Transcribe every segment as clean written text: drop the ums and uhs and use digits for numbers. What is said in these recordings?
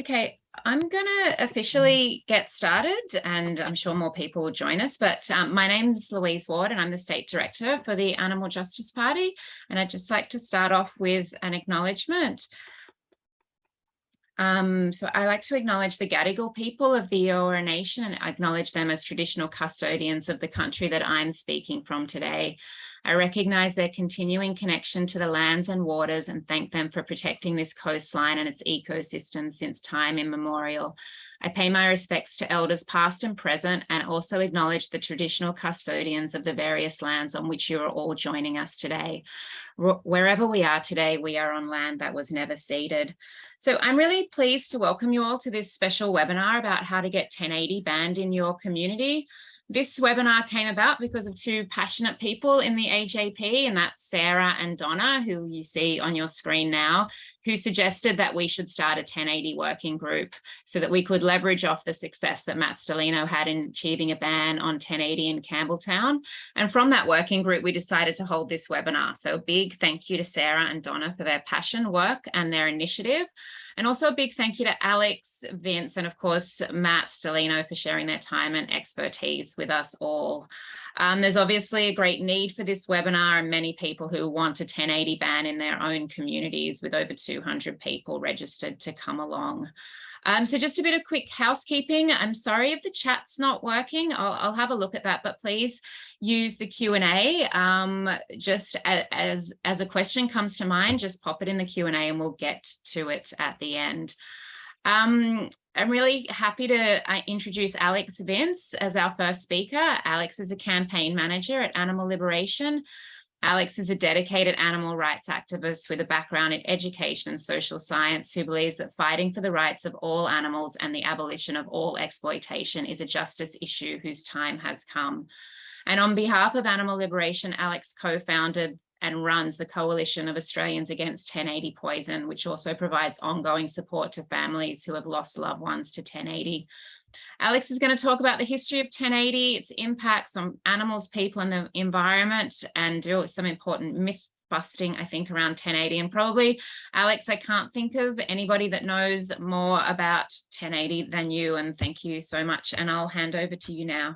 Okay, I'm going to officially get started, and I'm sure more people will join us, but my name's Louise Ward and I'm the State Director for the Animal Justice Party, and I'd just like to start off with an acknowledgement. So I like to acknowledge the Gadigal people of the Eora Nation and acknowledge them as traditional custodians of the country that I'm speaking from today. I recognise their continuing connection to the lands and waters and thank them for protecting this coastline and its ecosystem since time immemorial. I pay my respects to elders past and present and also acknowledge the traditional custodians of the various lands on which you are all joining us today. Wherever we are today, we are on land that was never ceded. So I'm really pleased to welcome you all to this special webinar about how to get 1080 banned in your community. This webinar came about because of two passionate people in the AJP, and that's Sarah and Donna, who you see on your screen now, who suggested that we should start a 1080 working group so that we could leverage off the success that Matt Stellino had in achieving a ban on 1080 in Campbelltown. And from that working group, we decided to hold this webinar. So a big thank you to Sarah and Donna for their passion, work and their initiative. And also a big thank you to Alex, Vince, and of course, Matt Stellino for sharing their time and expertise with us all. There's obviously a great need for this webinar and many people who want a 1080 ban in their own communities, with over 200 people registered to come along. So just a bit of quick housekeeping. I'm sorry if the chat's not working. I'll have a look at that, but please use the Q&A. Just as a question comes to mind, just pop it in the Q&A and we'll get to it at the end. I'm really happy to introduce Alex Vince as our first speaker. Alex is a campaign manager at Animal Liberation. Alex is a dedicated animal rights activist with a background in education and social science who believes that fighting for the rights of all animals and the abolition of all exploitation is a justice issue whose time has come. And on behalf of Animal Liberation, Alex co-founded and runs the Coalition of Australians Against 1080 Poison, which also provides ongoing support to families who have lost loved ones to 1080. Alex is going to talk about the history of 1080, its impacts on animals, people and the environment, and do some important myth busting, I think, around 1080. And probably, Alex, I can't think of anybody that knows more about 1080 than you, and thank you so much. And I'll hand over to you now.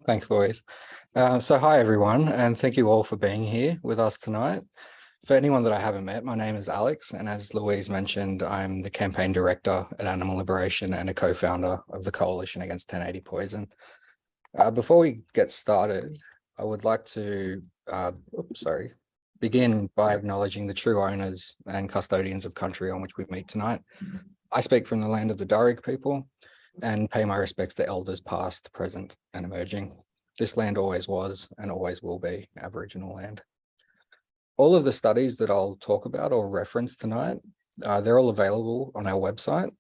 Thanks, Louise. So hi, everyone, and thank you all for being here with us tonight. For anyone that I haven't met, my name is Alex, and as Louise mentioned, I'm the campaign director at Animal Liberation and a co-founder of the Coalition Against 1080 Poison. Before we get started, I would like to begin by acknowledging the true owners and custodians of country on which we meet tonight. I speak from the land of the Darug people and pay my respects to elders past, present and emerging. This land always was and always will be Aboriginal land. All of the studies that I'll talk about or reference tonight, they're all available on our website.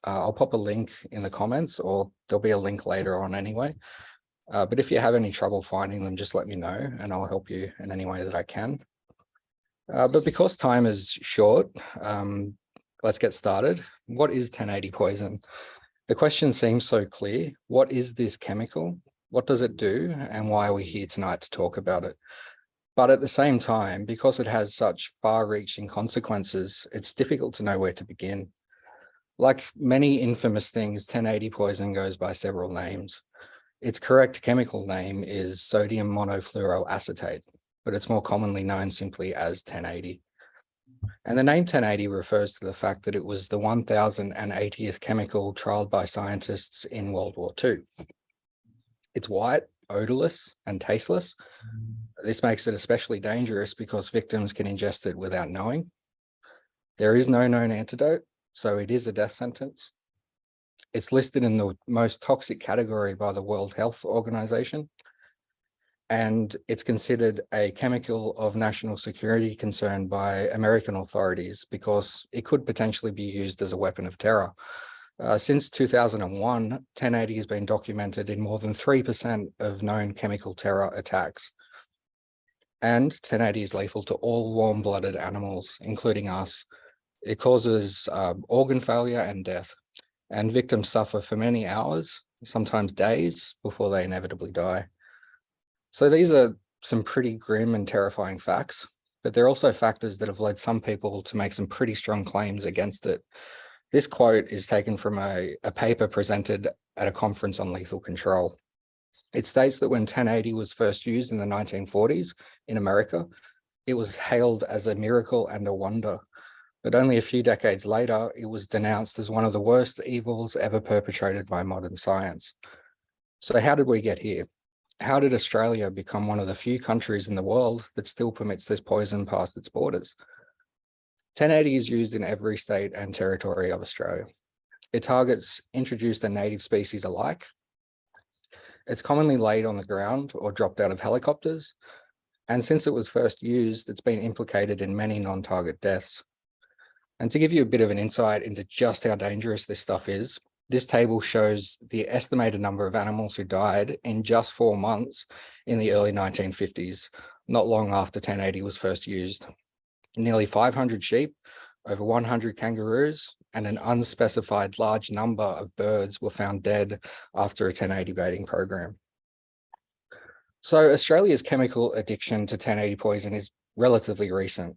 I'll pop a link in the comments, or there'll be a link later on anyway. But if you have any trouble finding them, just let me know and I'll help you in any way that I can. But because time is short, let's get started. What is 1080 poison? The question seems so clear. What is this chemical? What does it do? And why are we here tonight to talk about it? But at the same time, because it has such far-reaching consequences, it's difficult to know where to begin. Like many infamous things, 1080 poison goes by several names. Its correct chemical name is sodium monofluoroacetate, but it's more commonly known simply as 1080. And the name 1080 refers to the fact that it was the 1080th chemical trialed by scientists in World War II. It's white, odorless, and tasteless. This makes it especially dangerous because victims can ingest it without knowing. There is no known antidote, so it is a death sentence. It's listed in the most toxic category by the World Health Organization, and it's considered a chemical of national security concern by American authorities because it could potentially be used as a weapon of terror. Since 2001, 1080 has been documented in more than 3% of known chemical terror attacks. And 1080 is lethal to all warm-blooded animals, including us. It causes organ failure and death, and victims suffer for many hours, sometimes days, before they inevitably die. So these are some pretty grim and terrifying facts, but they're also factors that have led some people to make some pretty strong claims against it. This quote is taken from a paper presented at a conference on lethal control. It states that when 1080 was first used in the 1940s in America, it was hailed as a miracle and a wonder. But only a few decades later, it was denounced as one of the worst evils ever perpetrated by modern science. So how did we get here? How did Australia become one of the few countries in the world that still permits this poison past its borders? 1080 is used in every state and territory of Australia. It targets introduced and native species alike. It's commonly laid on the ground or dropped out of helicopters. And since it was first used, it's been implicated in many non-target deaths. And to give you a bit of an insight into just how dangerous this stuff is, this table shows the estimated number of animals who died in just 4 months in the early 1950s, not long after 1080 was first used. Nearly 500 sheep, over 100 kangaroos, and an unspecified large number of birds were found dead after a 1080 baiting program. So Australia's chemical addiction to 1080 poison is relatively recent.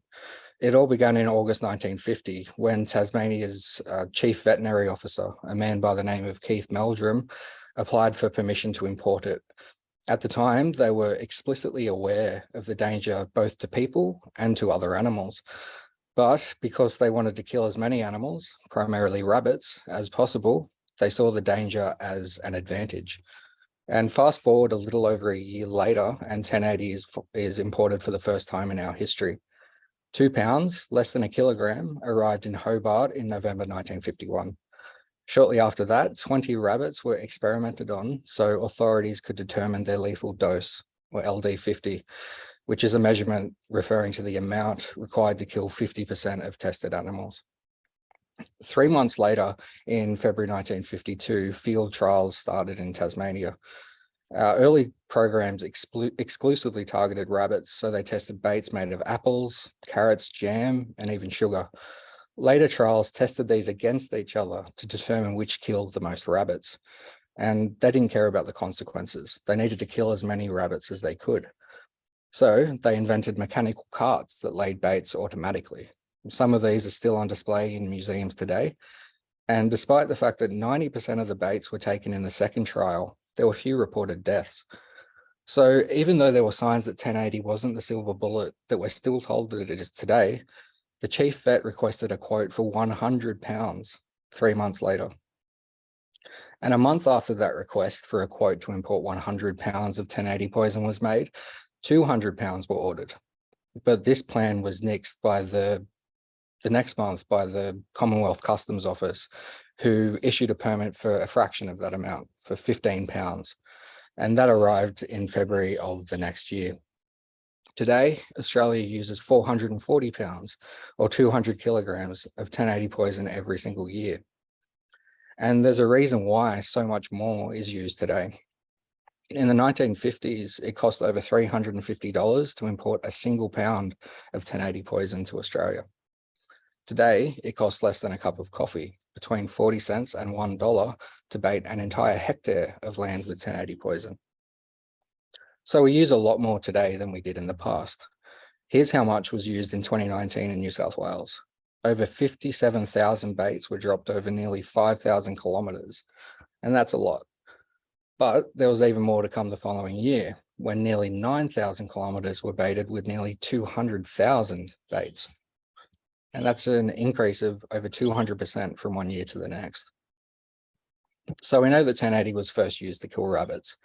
It all began in August 1950 when Tasmania's chief veterinary officer, a man by the name of Keith Meldrum, applied for permission to import it. At the time, they were explicitly aware of the danger both to people and to other animals. But because they wanted to kill as many animals, primarily rabbits, as possible, they saw the danger as an advantage. And fast forward a little over a year later, and 1080 is imported for the first time in our history. 2 pounds, less than a kilogram, arrived in Hobart in November 1951. Shortly after that, 20 rabbits were experimented on so authorities could determine their lethal dose, or LD50, which is a measurement referring to the amount required to kill 50% of tested animals. 3 months later, in February 1952, field trials started in Tasmania. Our early programs exclusively targeted rabbits, so they tested baits made of apples, carrots, jam, and even sugar. Later trials tested these against each other to determine which killed the most rabbits. And they didn't care about the consequences. They needed to kill as many rabbits as they could. So they invented mechanical carts that laid baits automatically. Some of these are still on display in museums today. And despite the fact that 90% of the baits were taken in the second trial, there were few reported deaths. So even though there were signs that 1080 wasn't the silver bullet that we're still told that it is today, the chief vet requested a quote for 100 pounds 3 months later. And a month after that request for a quote to import 100 pounds of 1080 poison was made, 200 pounds were ordered. But this plan was nixed by the next month by the Commonwealth Customs Office, who issued a permit for a fraction of that amount, for 15 pounds. And that arrived in February of the next year. Today, Australia uses 440 pounds or 200 kilograms of 1080 poison every single year. And there's a reason why so much more is used today. In the 1950s, it cost over $350 to import a single pound of 1080 poison to Australia. Today, it costs less than a cup of coffee, between 40 cents and $1 to bait an entire hectare of land with 1080 poison. So we use a lot more today than we did in the past. Here's how much was used in 2019 in New South Wales. Over 57,000 baits were dropped over nearly 5,000 kilometres, and that's a lot. But there was even more to come the following year, when nearly 9,000 kilometres were baited with nearly 200,000 baits. And that's an increase of over 200% from one year to the next. So we know that 1080 was first used to kill rabbits.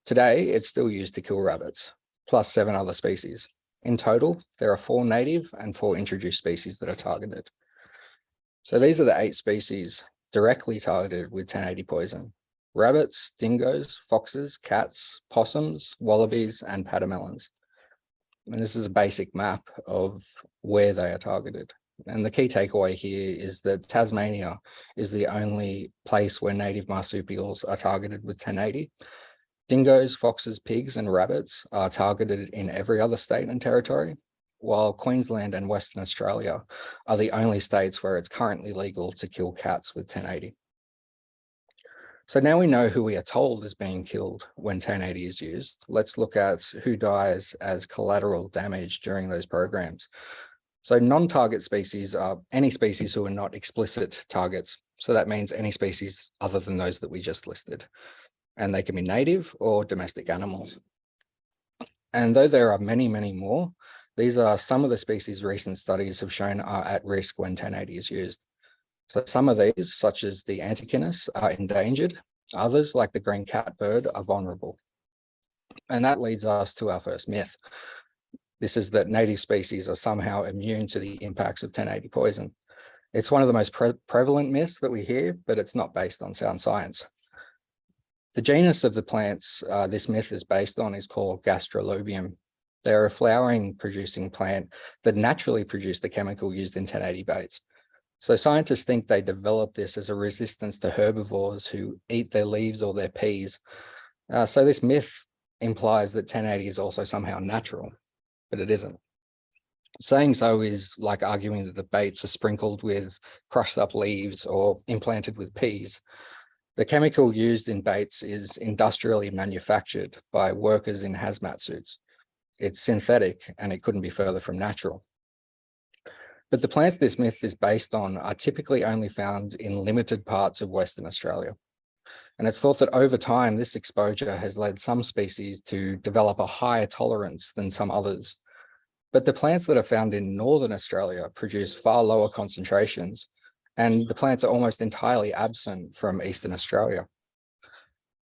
Today, it's still used to kill rabbits, plus 7 other species. In total, there are 4 native and 4 introduced species that are targeted. So these are the 8 species directly targeted with 1080 poison: rabbits, dingoes, foxes, cats, possums, wallabies, and pademelons. And this is a basic map of where they are targeted. And the key takeaway here is that Tasmania is the only place where native marsupials are targeted with 1080. Dingoes, foxes, pigs, and rabbits are targeted in every other state and territory, while Queensland and Western Australia are the only states where it's currently legal to kill cats with 1080. So now we know who we are told is being killed when 1080 is used. Let's look at who dies as collateral damage during those programs. So non-target species are any species who are not explicit targets. So that means any species other than those that we just listed. And they can be native or domestic animals. And though there are many, many more, these are some of the species recent studies have shown are at risk when 1080 is used. So some of these, such as the antechinus, are endangered. Others, like the green catbird, are vulnerable. And that leads us to our first myth. This is that native species are somehow immune to the impacts of 1080 poison. It's one of the most prevalent myths that we hear, but it's not based on sound science. The genus of the plants this myth is based on is called Gastrolobium. They're a flowering producing plant that naturally produced the chemical used in 1080 baits. So scientists think they developed this as a resistance to herbivores who eat their leaves or their peas. So this myth implies that 1080 is also somehow natural, but it isn't. Saying so is like arguing that the baits are sprinkled with crushed up leaves or implanted with peas. The chemical used in baits is industrially manufactured by workers in hazmat suits. It's synthetic and it couldn't be further from natural. But the plants this myth is based on are typically only found in limited parts of Western Australia. And it's thought that over time, this exposure has led some species to develop a higher tolerance than some others. But the plants that are found in Northern Australia produce far lower concentrations, and the plants are almost entirely absent from Eastern Australia.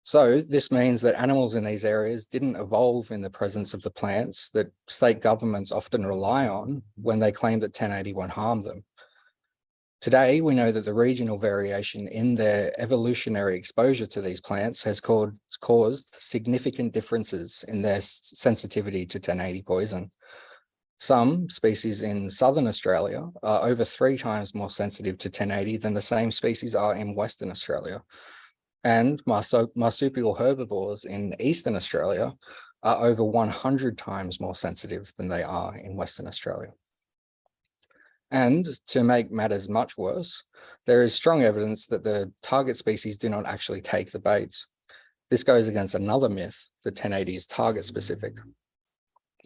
So this means that animals in these areas didn't evolve in the presence of the plants that state governments often rely on when they claim that 1080 won't harm them. Today, we know that the regional variation in their evolutionary exposure to these plants has caused significant differences in their sensitivity to 1080 poison. Some species in Southern Australia are over 3 times more sensitive to 1080 than the same species are in Western Australia. And marsupial herbivores in Eastern Australia are over 100 times more sensitive than they are in Western Australia. And to make matters much worse, there is strong evidence that the target species do not actually take the baits. This goes against another myth that 1080 is target specific.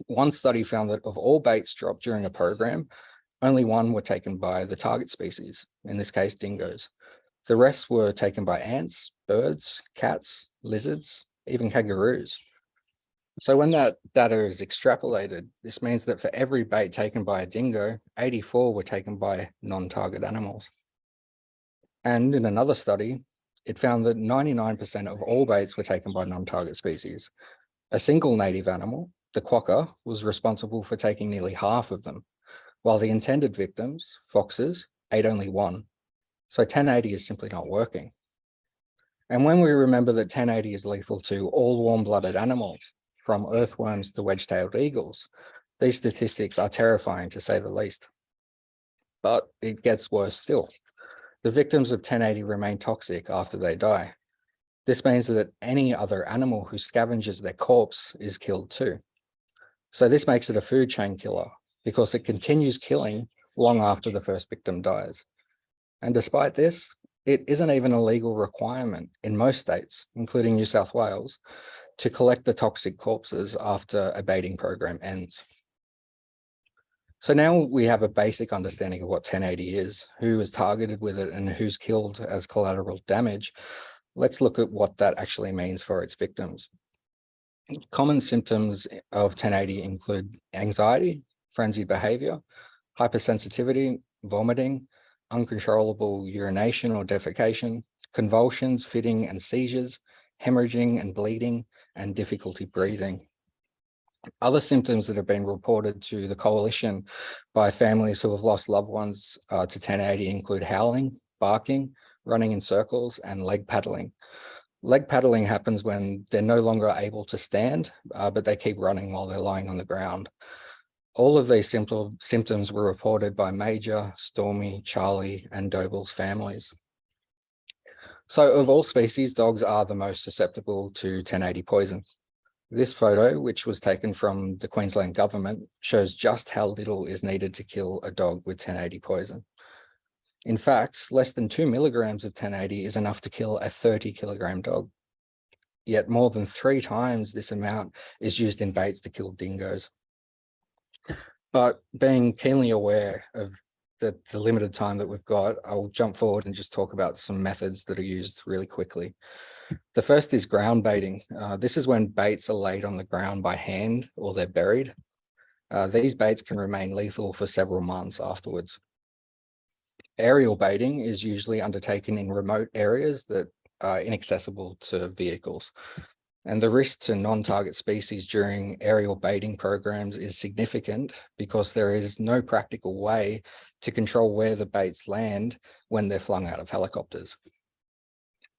One study found that of all baits dropped during a program, only 1 were taken by the target species, in this case, dingoes. The rest were taken by ants, birds, cats, lizards, even kangaroos. So when that data is extrapolated, this means that for every bait taken by a dingo, 84 were taken by non-target animals. And in another study, it found that 99% of all baits were taken by non-target species. A single native animal, the quokka, was responsible for taking nearly half of them, while the intended victims, foxes, ate only 1. So 1080 is simply not working. And when we remember that 1080 is lethal to all warm-blooded animals, from earthworms to wedge-tailed eagles, these statistics are terrifying to say the least. But it gets worse still. The victims of 1080 remain toxic after they die. This means that any other animal who scavenges their corpse is killed too. So this makes it a food chain killer because it continues killing long after the first victim dies. And despite this, it isn't even a legal requirement in most states, including New South Wales, to collect the toxic corpses after a baiting program ends. So now we have a basic understanding of what 1080 is, who is targeted with it, and who's killed as collateral damage. Let's look at what that actually means for its victims. Common symptoms of 1080 include anxiety, frenzied behavior, hypersensitivity, vomiting, uncontrollable urination or defecation, convulsions, fitting and seizures, hemorrhaging and bleeding, and difficulty breathing. Other symptoms that have been reported to the coalition by families who have lost loved ones to 1080 include howling, barking, running in circles, and leg paddling. Leg paddling happens when they're no longer able to stand, but they keep running while they're lying on the ground. All of these symptoms were reported by Major, Stormy, Charlie, and Doble's families. So of all species, dogs are the most susceptible to 1080 poison. This photo, which was taken from the Queensland government, shows just how little is needed to kill a dog with 1080 poison. In fact, less than 2 milligrams of 1080 is enough to kill a 30-kilogram dog. Yet more than 3 times this amount is used in baits to kill dingoes. But being keenly aware of the limited time that we've got, I'll jump forward and just talk about some methods that are used really quickly. The first is ground baiting. This is when baits are laid on the ground by hand or they're buried. These baits can remain lethal for several months afterwards. Aerial baiting is usually undertaken in remote areas that are inaccessible to vehicles. And the risk to non-target species during aerial baiting programs is significant because there is no practical way to control where the baits land when they're flung out of helicopters.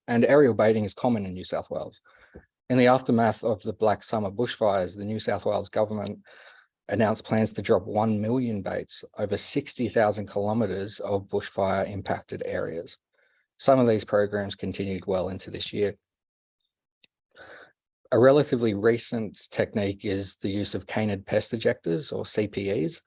And aerial baiting is common in New South Wales. In the aftermath of the Black Summer bushfires, the New South Wales government announced plans to drop 1 million baits over 60,000 kilometres of bushfire impacted areas. Some of these programs continued well into this year. A relatively recent technique is the use of canid pest ejectors, or CPEs.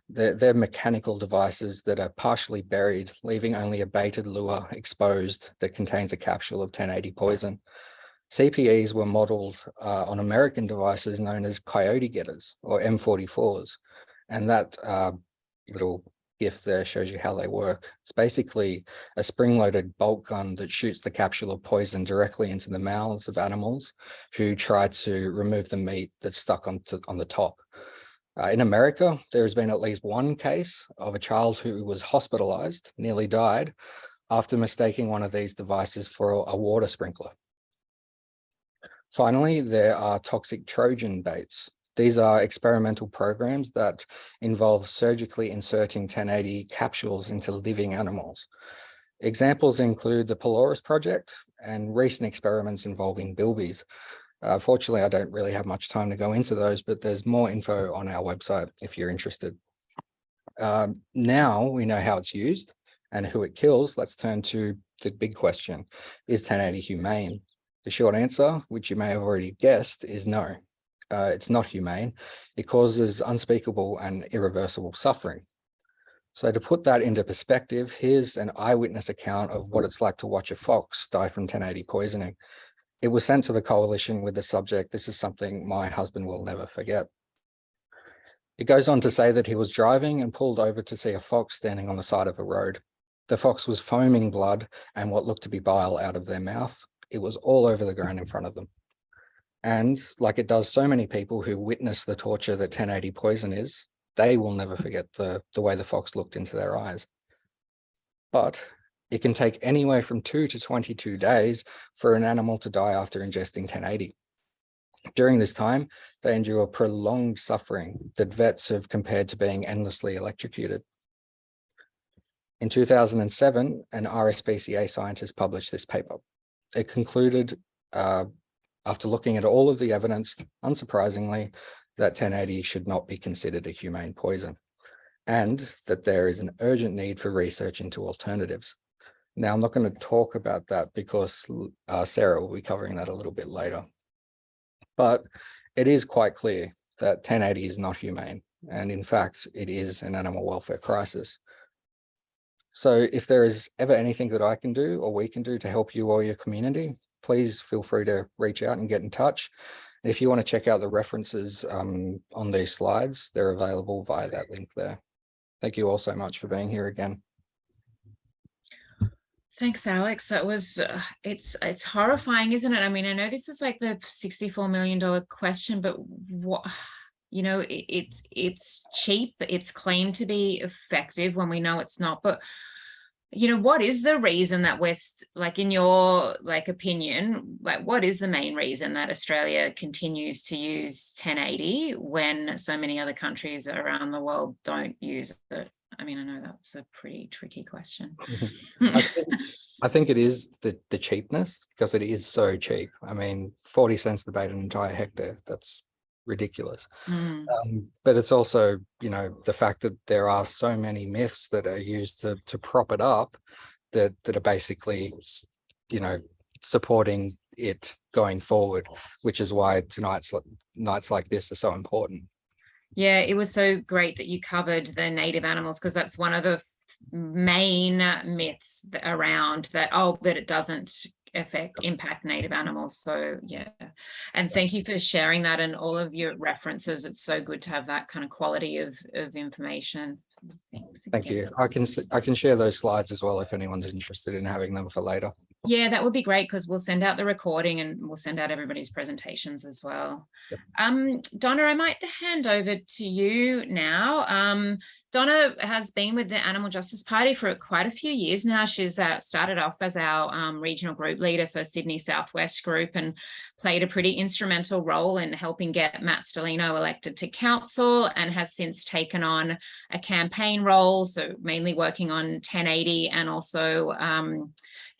They're mechanical devices that are partially buried, leaving only a baited lure exposed that contains a capsule of 1080 poison. CPEs were modelled on American devices known as coyote getters, or M44s. And that little GIF there shows you how they work. It's basically a spring-loaded bolt gun that shoots the capsule of poison directly into the mouths of animals who try to remove the meat that's stuck on the top. In America, there has been at least one case of a child who was hospitalized, nearly died, after mistaking one of these devices for a water sprinkler. Finally, there are toxic Trojan baits. These are experimental programs that involve surgically inserting 1080 capsules into living animals. Examples include the Polaris project and recent experiments involving bilbies. Fortunately, I don't really have much time to go into those, but there's more info on our website if you're interested. Now we know how it's used and who it kills. Let's turn to the big question. Is 1080 humane? The short answer, which you may have already guessed, is no. It's not humane. It causes unspeakable and irreversible suffering. So to put that into perspective, here's an eyewitness account of what it's like to watch a fox die from 1080 poisoning. It was sent to the coalition with the subject, "This is something my husband will never forget." It goes on to say that he was driving and pulled over to see a fox standing on the side of the road. The fox was foaming blood and what looked to be bile out of their mouth. It was all over the ground in front of them. And like it does so many people who witness the torture that 1080 poison is, they will never forget the way the fox looked into their eyes. But it can take anywhere from 2 to 22 days for an animal to die after ingesting 1080. During this time, they endure prolonged suffering that vets have compared to being endlessly electrocuted. In 2007, an RSPCA scientist published this paper. It concluded, after looking at all of the evidence, unsurprisingly, that 1080 should not be considered a humane poison, and that there is an urgent need for research into alternatives. Now, I'm not going to talk about that because Sarah will be covering that a little bit later. But it is quite clear that 1080 is not humane, and in fact, it is an animal welfare crisis. So if there is ever anything that I can do or we can do to help you or your community, please feel free to reach out and get in touch. And if you want to check out the references on these slides, they're available via that link there. Thank you all so much for being here again. Thanks, Alex. That was, it's horrifying, isn't it? I mean, I know this is like the $64 million question, but what, you know, it's cheap. It's claimed to be effective when we know it's not. But, you know, what is the reason that like, in your opinion, like, what is the main reason that Australia continues to use 1080 when so many other countries around the world don't use it? I mean, I know that's a pretty tricky question. I think it is the cheapness, because it is so cheap. I mean, 40 cents to bait an entire hectare, that's ridiculous. But it's also, you know, the fact that there are so many myths that are used to prop it up that are basically, you know, supporting it going forward, which is why nights like this are so important. Yeah, it was so great that you covered the native animals, because that's one of the main myths around that, oh, but it doesn't impact native animals. So yeah, and thank you for sharing that and all of your references. It's so good to have that kind of quality of information. Thanks. Thank you. I can share those slides as well if anyone's interested in having them for later. Yeah, that would be great, because we'll send out the recording and we'll send out everybody's presentations as well. Yep. Donna, I might hand over to you now. Donna has been with the Animal Justice Party for quite a few years now. She's started off as our regional group leader for Sydney Southwest Group and played a pretty instrumental role in helping get Matt Stellino elected to council, and has since taken on a campaign role, so mainly working on 1080 and also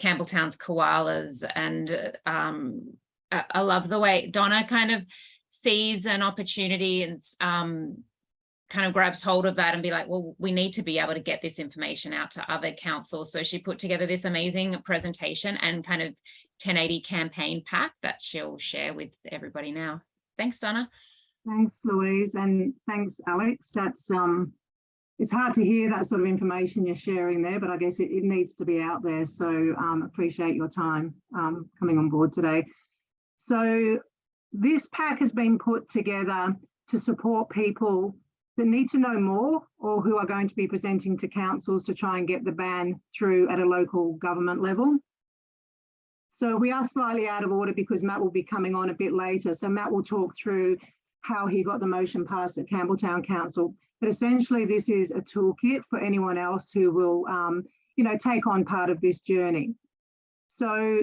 Campbelltown's koalas. And I love the way Donna kind of sees an opportunity and kind of grabs hold of that and be like, well, we need to be able to get this information out to other councils. So she put together this amazing presentation and kind of 1080 campaign pack that she'll share with everybody now. Thanks, Donna. Thanks, Louise, and thanks, Alex. That's it's hard to hear that sort of information you're sharing there, but I guess it needs to be out there. So appreciate your time coming on board today. So this pack has been put together to support people that need to know more, or who are going to be presenting to councils to try and get the ban through at a local government level. So we are slightly out of order because Matt will be coming on a bit later. So Matt will talk through how he got the motion passed at Campbelltown Council. But essentially, this is a toolkit for anyone else who will, take on part of this journey. So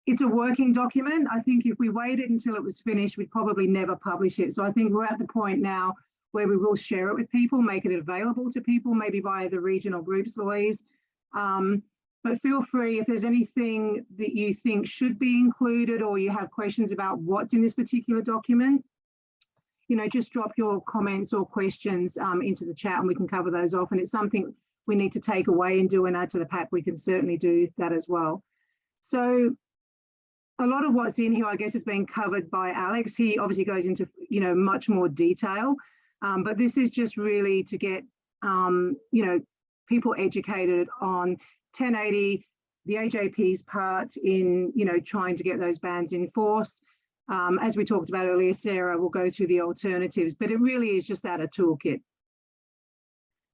it's a working document. I think if we waited until it was finished, we'd probably never publish it. So I think we're at the point now where we will share it with people, make it available to people, maybe via the regional groups, Louise. But feel free, if there's anything that you think should be included, or you have questions about what's in this particular document, just drop your comments or questions into the chat and we can cover those off. And it's something we need to take away and do and add to the pack, we can certainly do that as well. So a lot of what's in here, I guess, has been covered by Alex. He obviously goes into, much more detail. But this is just really to get, people educated on 1080, the AJP's part in, trying to get those bans enforced. As we talked about earlier, Sarah will go through the alternatives, but it really is just that, a toolkit.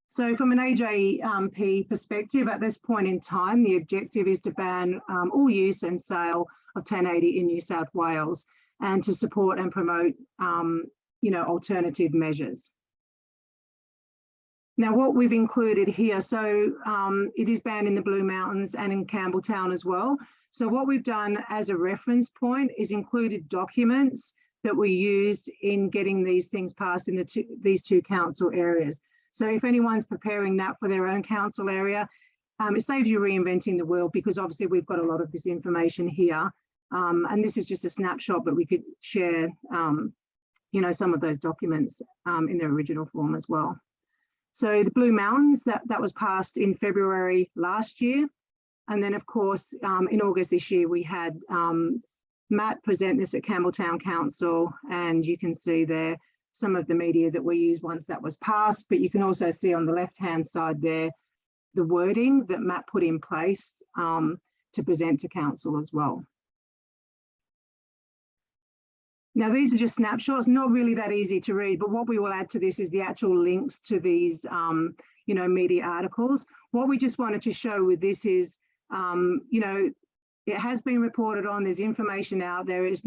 So from an AJP perspective, at this point in time, the objective is to ban all use and sale of 1080 in New South Wales, and to support and promote alternative measures. Now, what we've included here, so it is banned in the Blue Mountains and in Campbelltown as well. So what we've done as a reference point is included documents that we used in getting these things passed in these two council areas. So if anyone's preparing that for their own council area, it saves you reinventing the wheel, because obviously we've got a lot of this information here. And this is just a snapshot, but we could share some of those documents in their original form as well. So the Blue Mountains, that was passed in February last year. And then, of course, in August this year, we had Matt present this at Campbelltown Council, and you can see there some of the media that we used once that was passed. But you can also see on the left-hand side there the wording that Matt put in place to present to council as well. Now, these are just snapshots, not really that easy to read, but what we will add to this is the actual links to these, media articles. What we just wanted to show with this is, it has been reported on, there's information out there, is,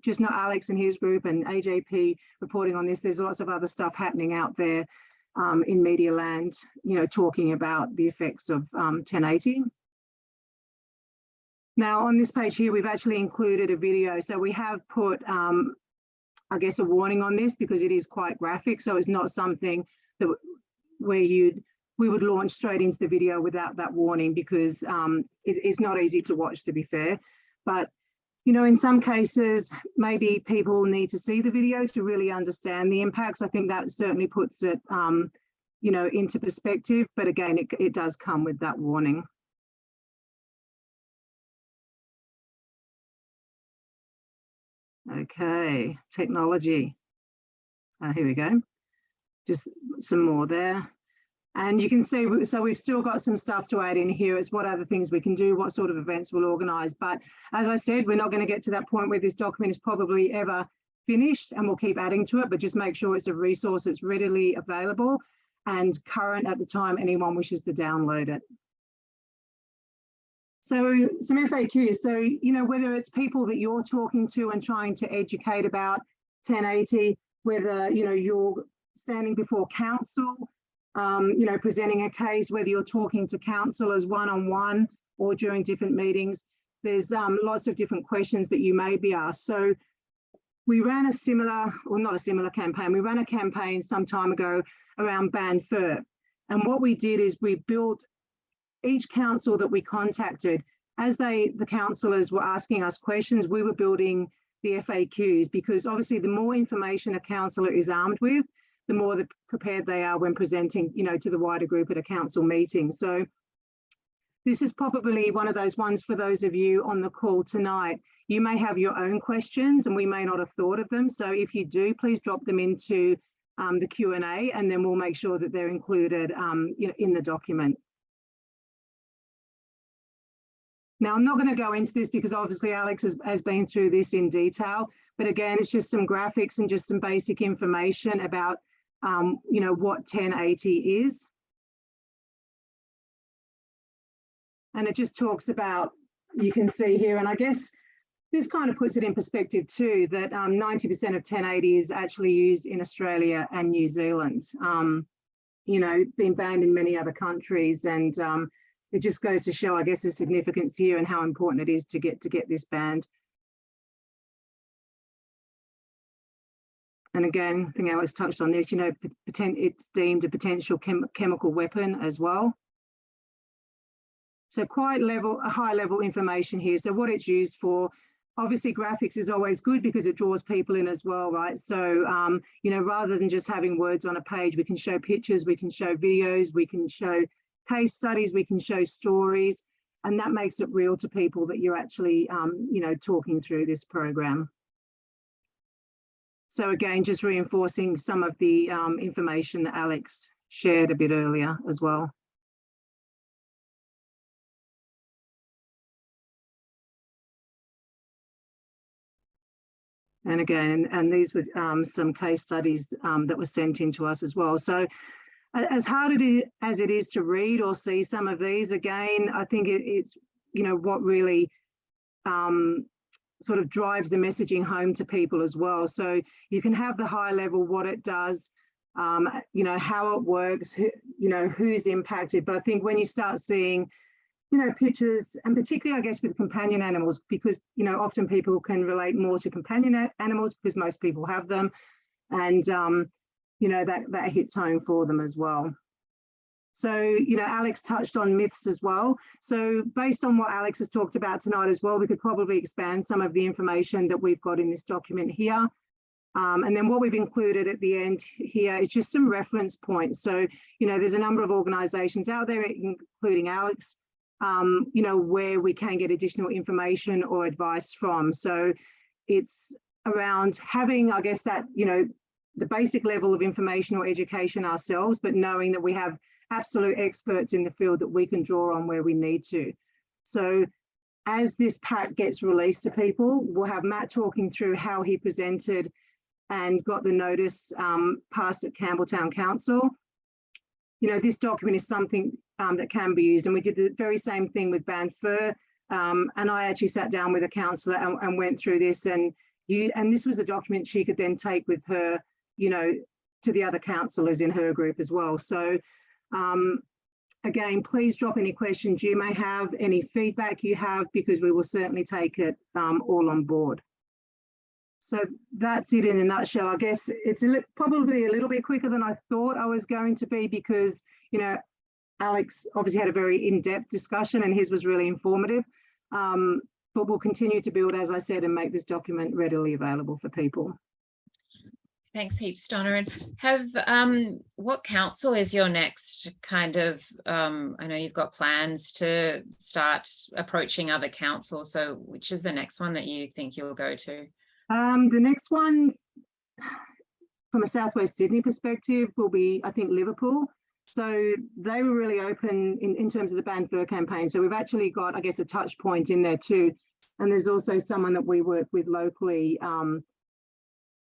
just not Alex and his group and AJP reporting on this, there's lots of other stuff happening out there in media land, talking about the effects of 1080. Now, on this page here, we've actually included a video. So we have put, I guess, a warning on this because it is quite graphic. So it's not something that we would launch straight into the video without that warning, because it's not easy to watch, to be fair. But, in some cases, maybe people need to see the video to really understand the impacts. I think that certainly puts it, into perspective. But again, it does come with that warning. Okay, technology. Here we go. Just some more there. And you can see, so we've still got some stuff to add in here. It's what other things we can do, what sort of events we'll organise. But as I said, we're not going to get to that point where this document is probably ever finished, and we'll keep adding to it, but just make sure it's a resource that's readily available and current at the time anyone wishes to download it. So some FAQs. So, you know, whether it's people that you're talking to and trying to educate about 1080, whether, you know, you're standing before council, you know, presenting a case, whether you're talking to councillors one-on-one or during different meetings, there's lots of different questions that you may be asked. So we ran a similar, or not a similar campaign, we ran a campaign some time ago around banned fur. And what we did is we built each council that we contacted, as the councillors were asking us questions, we were building the FAQs, because obviously the more information a councillor is armed with, the more prepared they are when presenting, you know, to the wider group at a council meeting. So this is probably one of those ones for those of you on the call tonight. You may have your own questions and we may not have thought of them. So if you do, please drop them into the Q&A, and then we'll make sure that they're included you know, in the document. Now, I'm not going to go into this because obviously Alex has been through this in detail, but again, it's just some graphics and just some basic information about you know, what 1080 is. And it just talks about, you can see here, and I guess this kind of puts it in perspective too, that 90% of 1080 is actually used in Australia and New Zealand. You know, been banned in many other countries, and it just goes to show, I guess, the significance here and how important it is to get this banned. And again, I think Alex touched on this, you know, it's deemed a potential chemical weapon as well. So quite high level information here. So what it's used for, obviously graphics is always good because it draws people in as well, right? So, you know, rather than just having words on a page, we can show pictures, we can show videos, we can show case studies, we can show stories, and that makes it real to people that you're actually, you know, talking through this program. So again, just reinforcing some of the information that Alex shared a bit earlier as well. And again, and these were some case studies that were sent in to us as well. So as hard as it is to read or see some of these, again, I think it's, you know, what really sort of drives the messaging home to people as well. So you can have the high level, what it does, you know, how it works, you know, who's impacted. But I think when you start seeing, you know, pictures, and particularly, I guess, with companion animals, because, you know, often people can relate more to companion animals because most people have them. And, you know, that hits home for them as well. So, you know, Alex touched on myths as well. So based on what Alex has talked about tonight as well, we could probably expand some of the information that we've got in this document here. And then what we've included at the end here is just some reference points. So, you know, there's a number of organisations out there, including Alex, you know, where we can get additional information or advice from. So it's around having, I guess, that, you know, the basic level of information or education ourselves, but knowing that we have absolute experts in the field that we can draw on where we need to. So as this pack gets released to people, we'll have Matt talking through how he presented and got the notice passed at Campbelltown Council. You know, this document is something that can be used, and we did the very same thing with banned fur. And I actually sat down with a councillor and went through this, and this was a document she could then take with her, you know, to the other councillors in her group as well. So again, please drop any questions you may have, any feedback you have, because we will certainly take it all on board. So that's it in a nutshell. I guess it's probably a little bit quicker than I thought I was going to be, because, you know, Alex obviously had a very in-depth discussion and his was really informative. But we'll continue to build, as I said, and make this document readily available for people. Thanks heaps, Donna. And what council is your next kind of, I know you've got plans to start approaching other councils, so which is the next one that you think you'll go to? The next one, from a Southwest Sydney perspective, will be, I think, Liverpool. So they were really open in terms of the Banned Fur campaign. So we've actually got, I guess, a touch point in there too. And there's also someone that we work with locally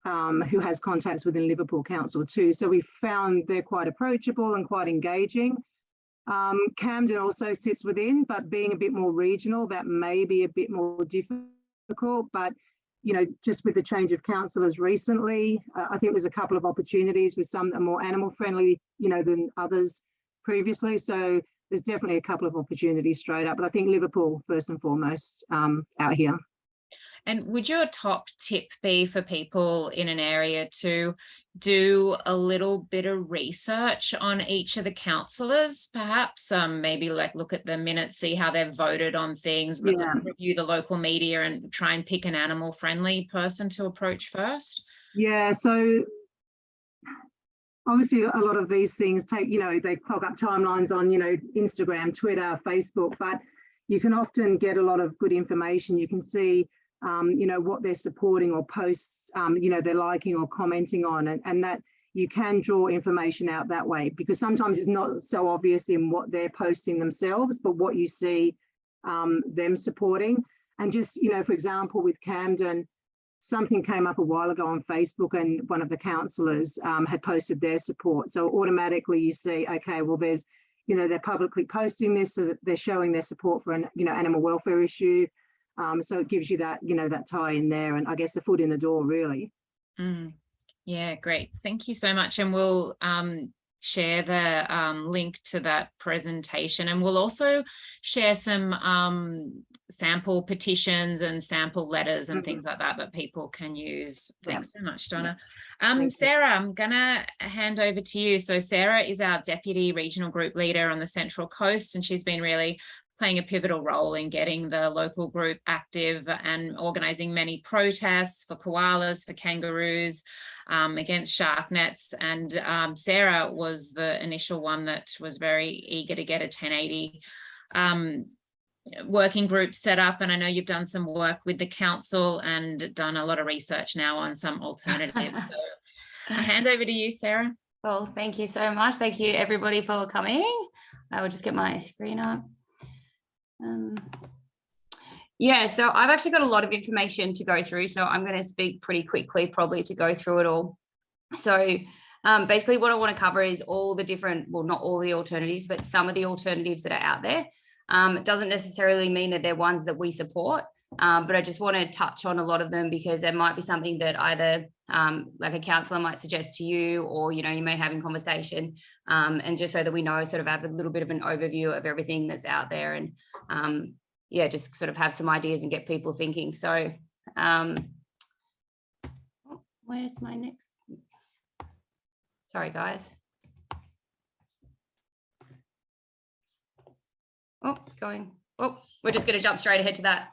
who has contacts within Liverpool Council too. So we found they're quite approachable and quite engaging. Camden also sits within, but being a bit more regional, that may be a bit more difficult. But, you know, just with the change of councillors recently, I think there's a couple of opportunities with some that are more animal friendly, you know, than others previously. So there's definitely a couple of opportunities straight up. But I think Liverpool, first and foremost, out here. And would your top tip be for people in an area to do a little bit of research on each of the councillors, perhaps? Maybe like look at the minutes, see how they've voted on things, but review the local media and try and pick an animal friendly person to approach first? Yeah, so obviously a lot of these things take, you know, they clog up timelines on, you know, Instagram, Twitter, Facebook, but you can often get a lot of good information. You can see you know, what they're supporting or posts, you know, they're liking or commenting on, and that you can draw information out that way, because sometimes it's not so obvious in what they're posting themselves, but what you see them supporting. And just, you know, for example, with Camden, something came up a while ago on Facebook and one of the councillors had posted their support. So automatically you see, okay, well, there's, you know, they're publicly posting this, so that they're showing their support for an, you know, animal welfare issue. So it gives you that, you know, that tie in there, and I guess the foot in the door, really. Yeah, great. Thank you so much. And we'll share the link to that presentation, and we'll also share some sample petitions and sample letters and things like that people can use. Thanks so much, Donna. Sarah, I'm gonna hand over to you. So Sarah is our Deputy Regional Group Leader on the Central Coast, and she's been really playing a pivotal role in getting the local group active and organising many protests for koalas, for kangaroos, against shark nets. And Sarah was the initial one that was very eager to get a 1080 working group set up. And I know you've done some work with the council and done a lot of research now on some alternatives. So I hand over to you, Sarah. Well, thank you so much. Thank you everybody for coming. I will just get my screen up. Yeah, so I've actually got a lot of information to go through, so I'm going to speak pretty quickly probably to go through it all. So basically what I want to cover is all the different, well, not all the alternatives, but some of the alternatives that are out there. It doesn't necessarily mean that they're ones that we support, but I just want to touch on a lot of them, because there might be something that either like a councillor might suggest to you, or, you know, you may have in conversation, and just so that we know, sort of have a little bit of an overview of everything that's out there, and yeah, just sort of have some ideas and get people thinking. So where's my next? Sorry, guys. Oh, it's going. Oh, we're just going to jump straight ahead to that.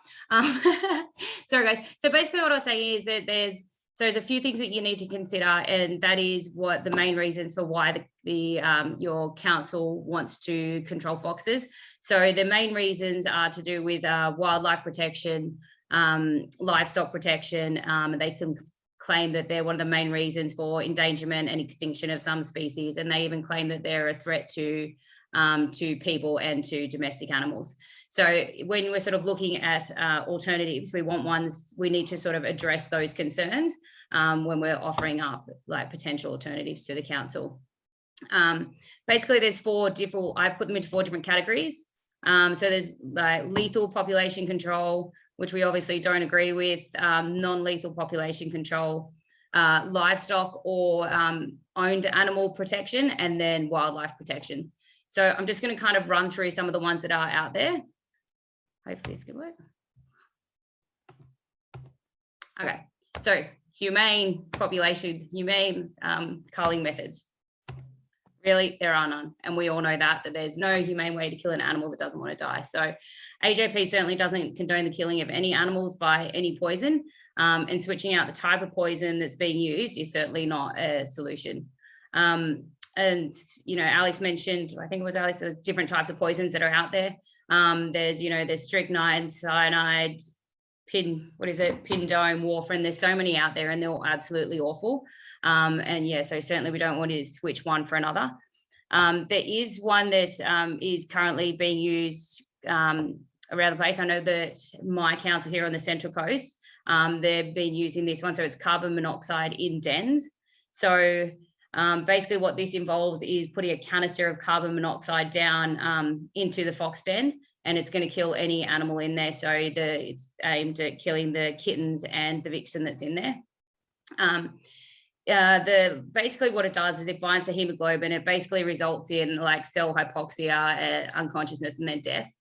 Sorry, guys. So basically what I'll say is that there's a few things that you need to consider, and that is what the main reasons for why your council wants to control foxes. So the main reasons are to do with wildlife protection, livestock protection, and they can claim that they're one of the main reasons for endangerment and extinction of some species, and they even claim that they're a threat to people and to domestic animals. So when we're sort of looking at alternatives, we need to sort of address those concerns when we're offering up like potential alternatives to the council. Basically there's I've put them into 4 different categories. So there's like lethal population control, which we obviously don't agree with, non-lethal population control, livestock or owned animal protection, and then wildlife protection. So I'm just going to kind of run through some of the ones that are out there. Hopefully this could work. Okay, so humane culling methods. Really, there are none. And we all know that there's no humane way to kill an animal that doesn't want to die. So AJP certainly doesn't condone the killing of any animals by any poison. And switching out the type of poison that's being used is certainly not a solution. And, you know, Alex mentioned, I think it was Alex, there's different types of poisons that are out there. There's strychnine, cyanide, pindome, warfarin. There's so many out there, and they're all absolutely awful. And yeah, so certainly we don't want to switch one for another. There is one that is currently being used around the place. I know that my council here on the Central Coast, they've been using this one. So it's carbon monoxide in dens. So basically what this involves is putting a canister of carbon monoxide down into the fox den, and it's going to kill any animal in there. So it's aimed at killing the kittens and the vixen that's in there. Basically what it does is it binds to hemoglobin. It basically results in like cell hypoxia, unconsciousness, and then death.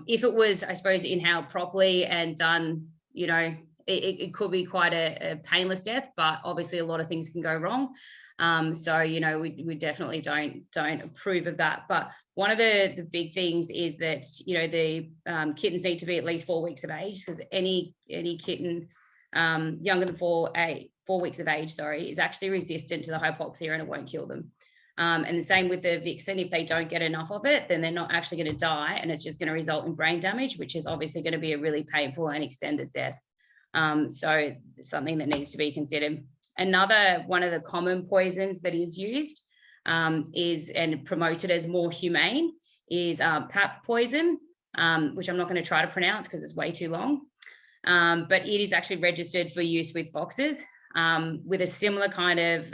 If it was, I suppose, inhaled properly and done, you know, it could be quite a painless death, but obviously a lot of things can go wrong. So, you know, we definitely don't approve of that. But one of the big things is that, you know, the kittens need to be at least 4 weeks of age, because any kitten younger than 4 weeks of age, is actually resistant to the hypoxia and it won't kill them. And the same with the vixen. If they don't get enough of it, then they're not actually going to die, and it's just going to result in brain damage, which is obviously going to be a really painful and extended death. So something that needs to be considered. Another one of the common poisons that is used is and promoted as more humane is pap poison, which I'm not going to try to pronounce because it's way too long. But it is actually registered for use with foxes with a similar kind of,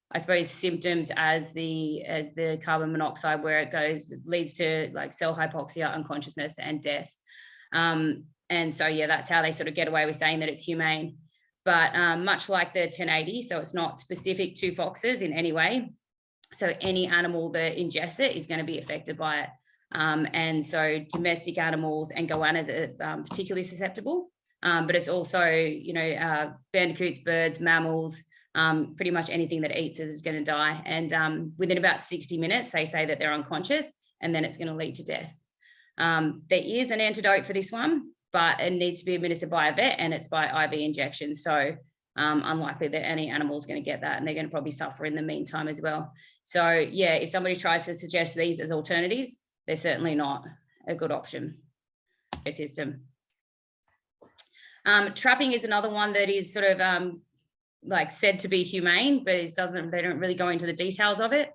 I suppose, symptoms as the carbon monoxide, where it leads to like cell hypoxia, unconsciousness, and death. And so, yeah, that's how they sort of get away with saying that it's humane. But much like the 1080, so it's not specific to foxes in any way. So any animal that ingests it is going to be affected by it. And so domestic animals and goannas are particularly susceptible, but it's also, you know, bandicoots, birds, mammals, pretty much anything that eats is going to die. And within about 60 minutes, they say that they're unconscious, and then it's going to lead to death. There is an antidote for this one, but it needs to be administered by a vet, and it's by IV injection. So unlikely that any animal is going to get that, and they're going to probably suffer in the meantime as well. So yeah, if somebody tries to suggest these as alternatives, they're certainly not a good option. System. Trapping is another one that is sort of like said to be humane, but it doesn't. They don't really go into the details of it.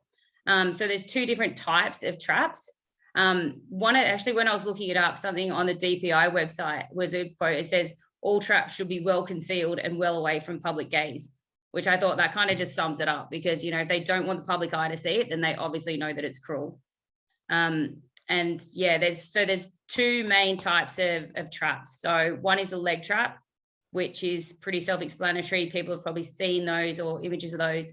So there's two different types of traps. One, actually, when I was looking it up, something on the DPI website was a quote. It says, "All traps should be well concealed and well away from public gaze," which I thought that kind of just sums it up, because, you know, if they don't want the public eye to see it, then they obviously know that it's cruel. And yeah, there's two main types of traps. So one is the leg trap, which is pretty self-explanatory. People have probably seen those or images of those,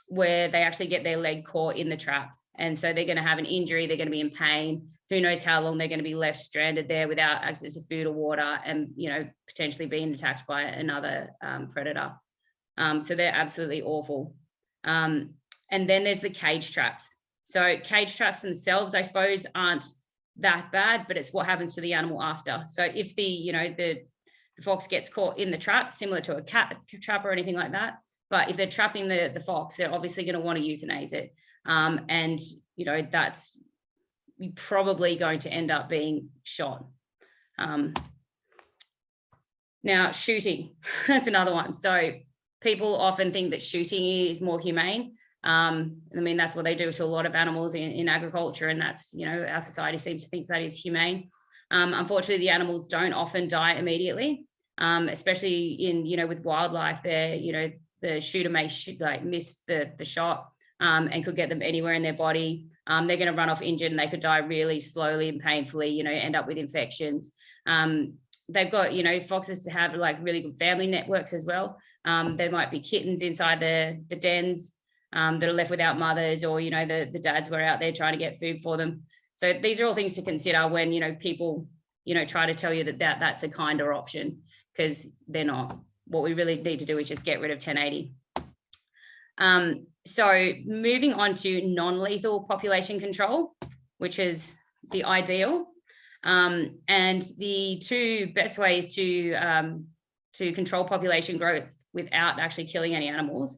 where they actually get their leg caught in the trap. And so they're going to have an injury, they're going to be in pain. Who knows how long they're going to be left stranded there without access to food or water, and, you know, potentially being attacked by another predator. So they're absolutely awful. And then there's the cage traps. So cage traps themselves, I suppose, aren't that bad, but it's what happens to the animal after. So if the fox gets caught in the trap, similar to a cat trap or anything like that, but if they're trapping the fox, they're obviously going to want to euthanize it. And, you know, that's probably going to end up being shot. Now, shooting, that's another one. So people often think that shooting is more humane. I mean, that's what they do to a lot of animals in agriculture, and that's, you know, our society seems to think that is humane. Unfortunately, the animals don't often die immediately, especially in, you know, with wildlife. They're, you know, the shooter may miss the shot and could get them anywhere in their body. They're going to run off injured, and they could die really slowly and painfully, you know, end up with infections. They've got, you know, foxes to have like really good family networks as well. There might be kittens inside the dens that are left without mothers, or, you know, the dads were out there trying to get food for them. So these are all things to consider when, you know, people, you know, try to tell you that's a kinder option, because they're not. What we really need to do is just get rid of 1080. So moving on to non-lethal population control, which is the ideal. And the two best ways to control population growth without actually killing any animals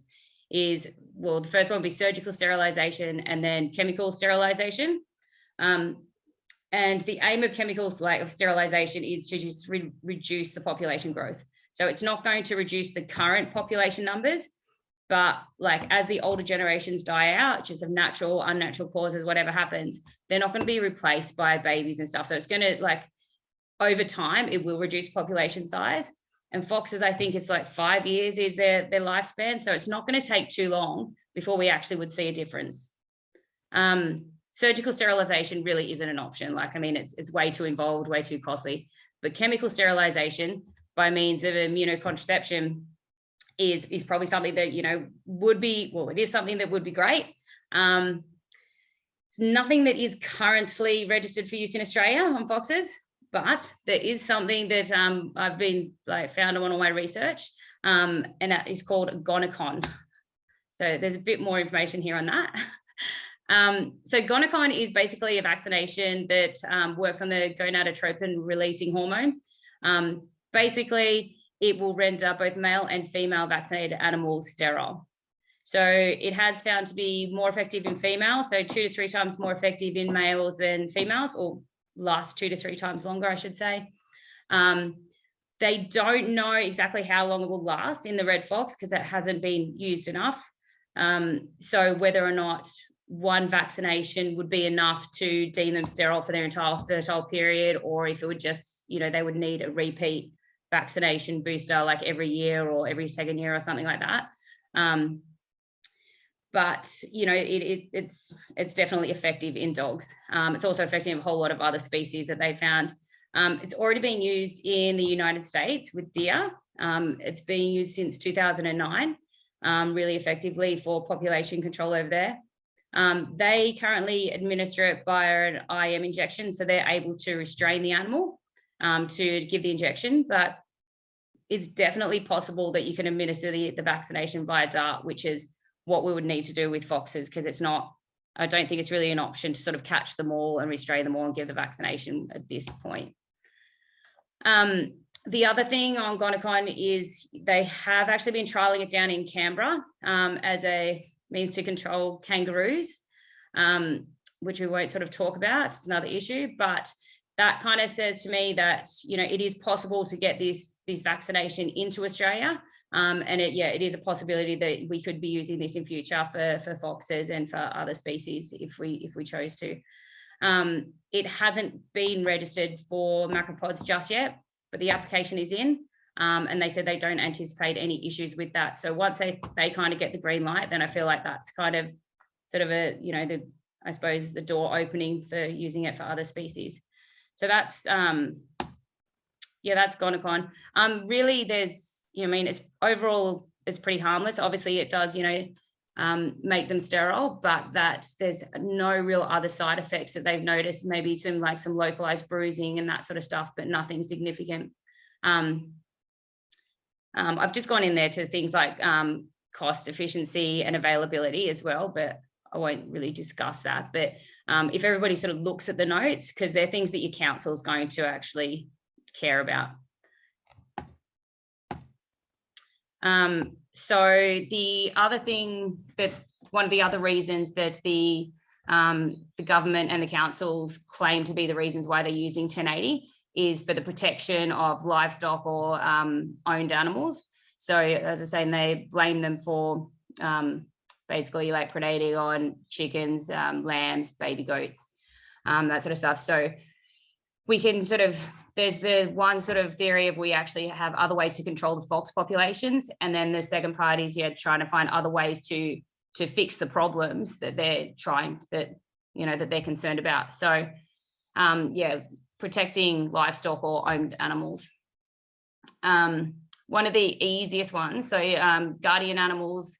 is, well, the first one would be surgical sterilization, and then chemical sterilization. And the aim of chemicals of sterilization is to just reduce the population growth. So it's not going to reduce the current population numbers, But like as the older generations die out, just of natural, unnatural causes, whatever happens, they're not going to be replaced by babies and stuff. So it's going to, like, over time, it will reduce population size. And foxes, I think it's like 5 years is their lifespan. So it's not going to take too long before we actually would see a difference. Surgical sterilization really isn't an option. Like, I mean, it's way too involved, way too costly. But chemical sterilization by means of immunocontraception is probably something that, you know, would be, well, it is something that would be great. It's nothing that is currently registered for use in Australia on foxes, but there is something that I've been found on all my research, and that is called Gonacon. So there's a bit more information here on that. So Gonacon is basically a vaccination that works on the gonadotropin releasing hormone. Basically, it will render both male and female vaccinated animals sterile. So it has found to be more effective in females, so 2 to 3 times more effective in males than females, or last 2 to 3 times longer, I should say. They don't know exactly how long it will last in the red fox because it hasn't been used enough. So whether or not one vaccination would be enough to deem them sterile for their entire fertile period, or if it would just, you know, they would need a repeat vaccination booster like every year or every second year or something like that. But, you know, it's definitely effective in dogs. It's also effective in a whole lot of other species that they found. It's already been used in the United States with deer. It's been used since 2009, really effectively for population control over there. They currently administer it via an IM injection, so they're able to restrain the animal to give the injection, but it's definitely possible that you can administer the vaccination via dart, which is what we would need to do with foxes, because it's not, I don't think it's really an option to sort of catch them all and restrain them all and give the vaccination at this point. The other thing on Gonacon is they have actually been trialing it down in Canberra as a means to control kangaroos, which we won't sort of talk about. It's another issue, but that kind of says to me that, you know, it is possible to get this vaccination into Australia. And it is a possibility that we could be using this in future for foxes and for other species if we chose to. It hasn't been registered for macropods just yet, but the application is in, and they said they don't anticipate any issues with that. So once they kind of get the green light, then I feel like that's kind of sort of a, you know, I suppose the door opening for using it for other species. So that's that's Gonacon. Really, there's, you know, I mean, it's overall it's pretty harmless. Obviously, it does, you know, make them sterile, but that there's no real other side effects that they've noticed. Maybe some localized bruising and that sort of stuff, but nothing significant. I've just gone in there to things like cost, efficiency, and availability as well, but I won't really discuss that. But if everybody sort of looks at the notes, because they're things that your council is going to actually care about. So the other thing that one of the other reasons that the government and the councils claim to be the reasons why they're using 1080 is for the protection of livestock or owned animals. So as I was saying, they blame them for basically like predating on chickens, lambs, baby goats, that sort of stuff. So we can sort of, there's the one sort of theory of we actually have other ways to control the fox populations. And then the second part is, trying to find other ways to fix the problems that they're that they're concerned about. So protecting livestock or owned animals. One of the easiest ones, so guardian animals,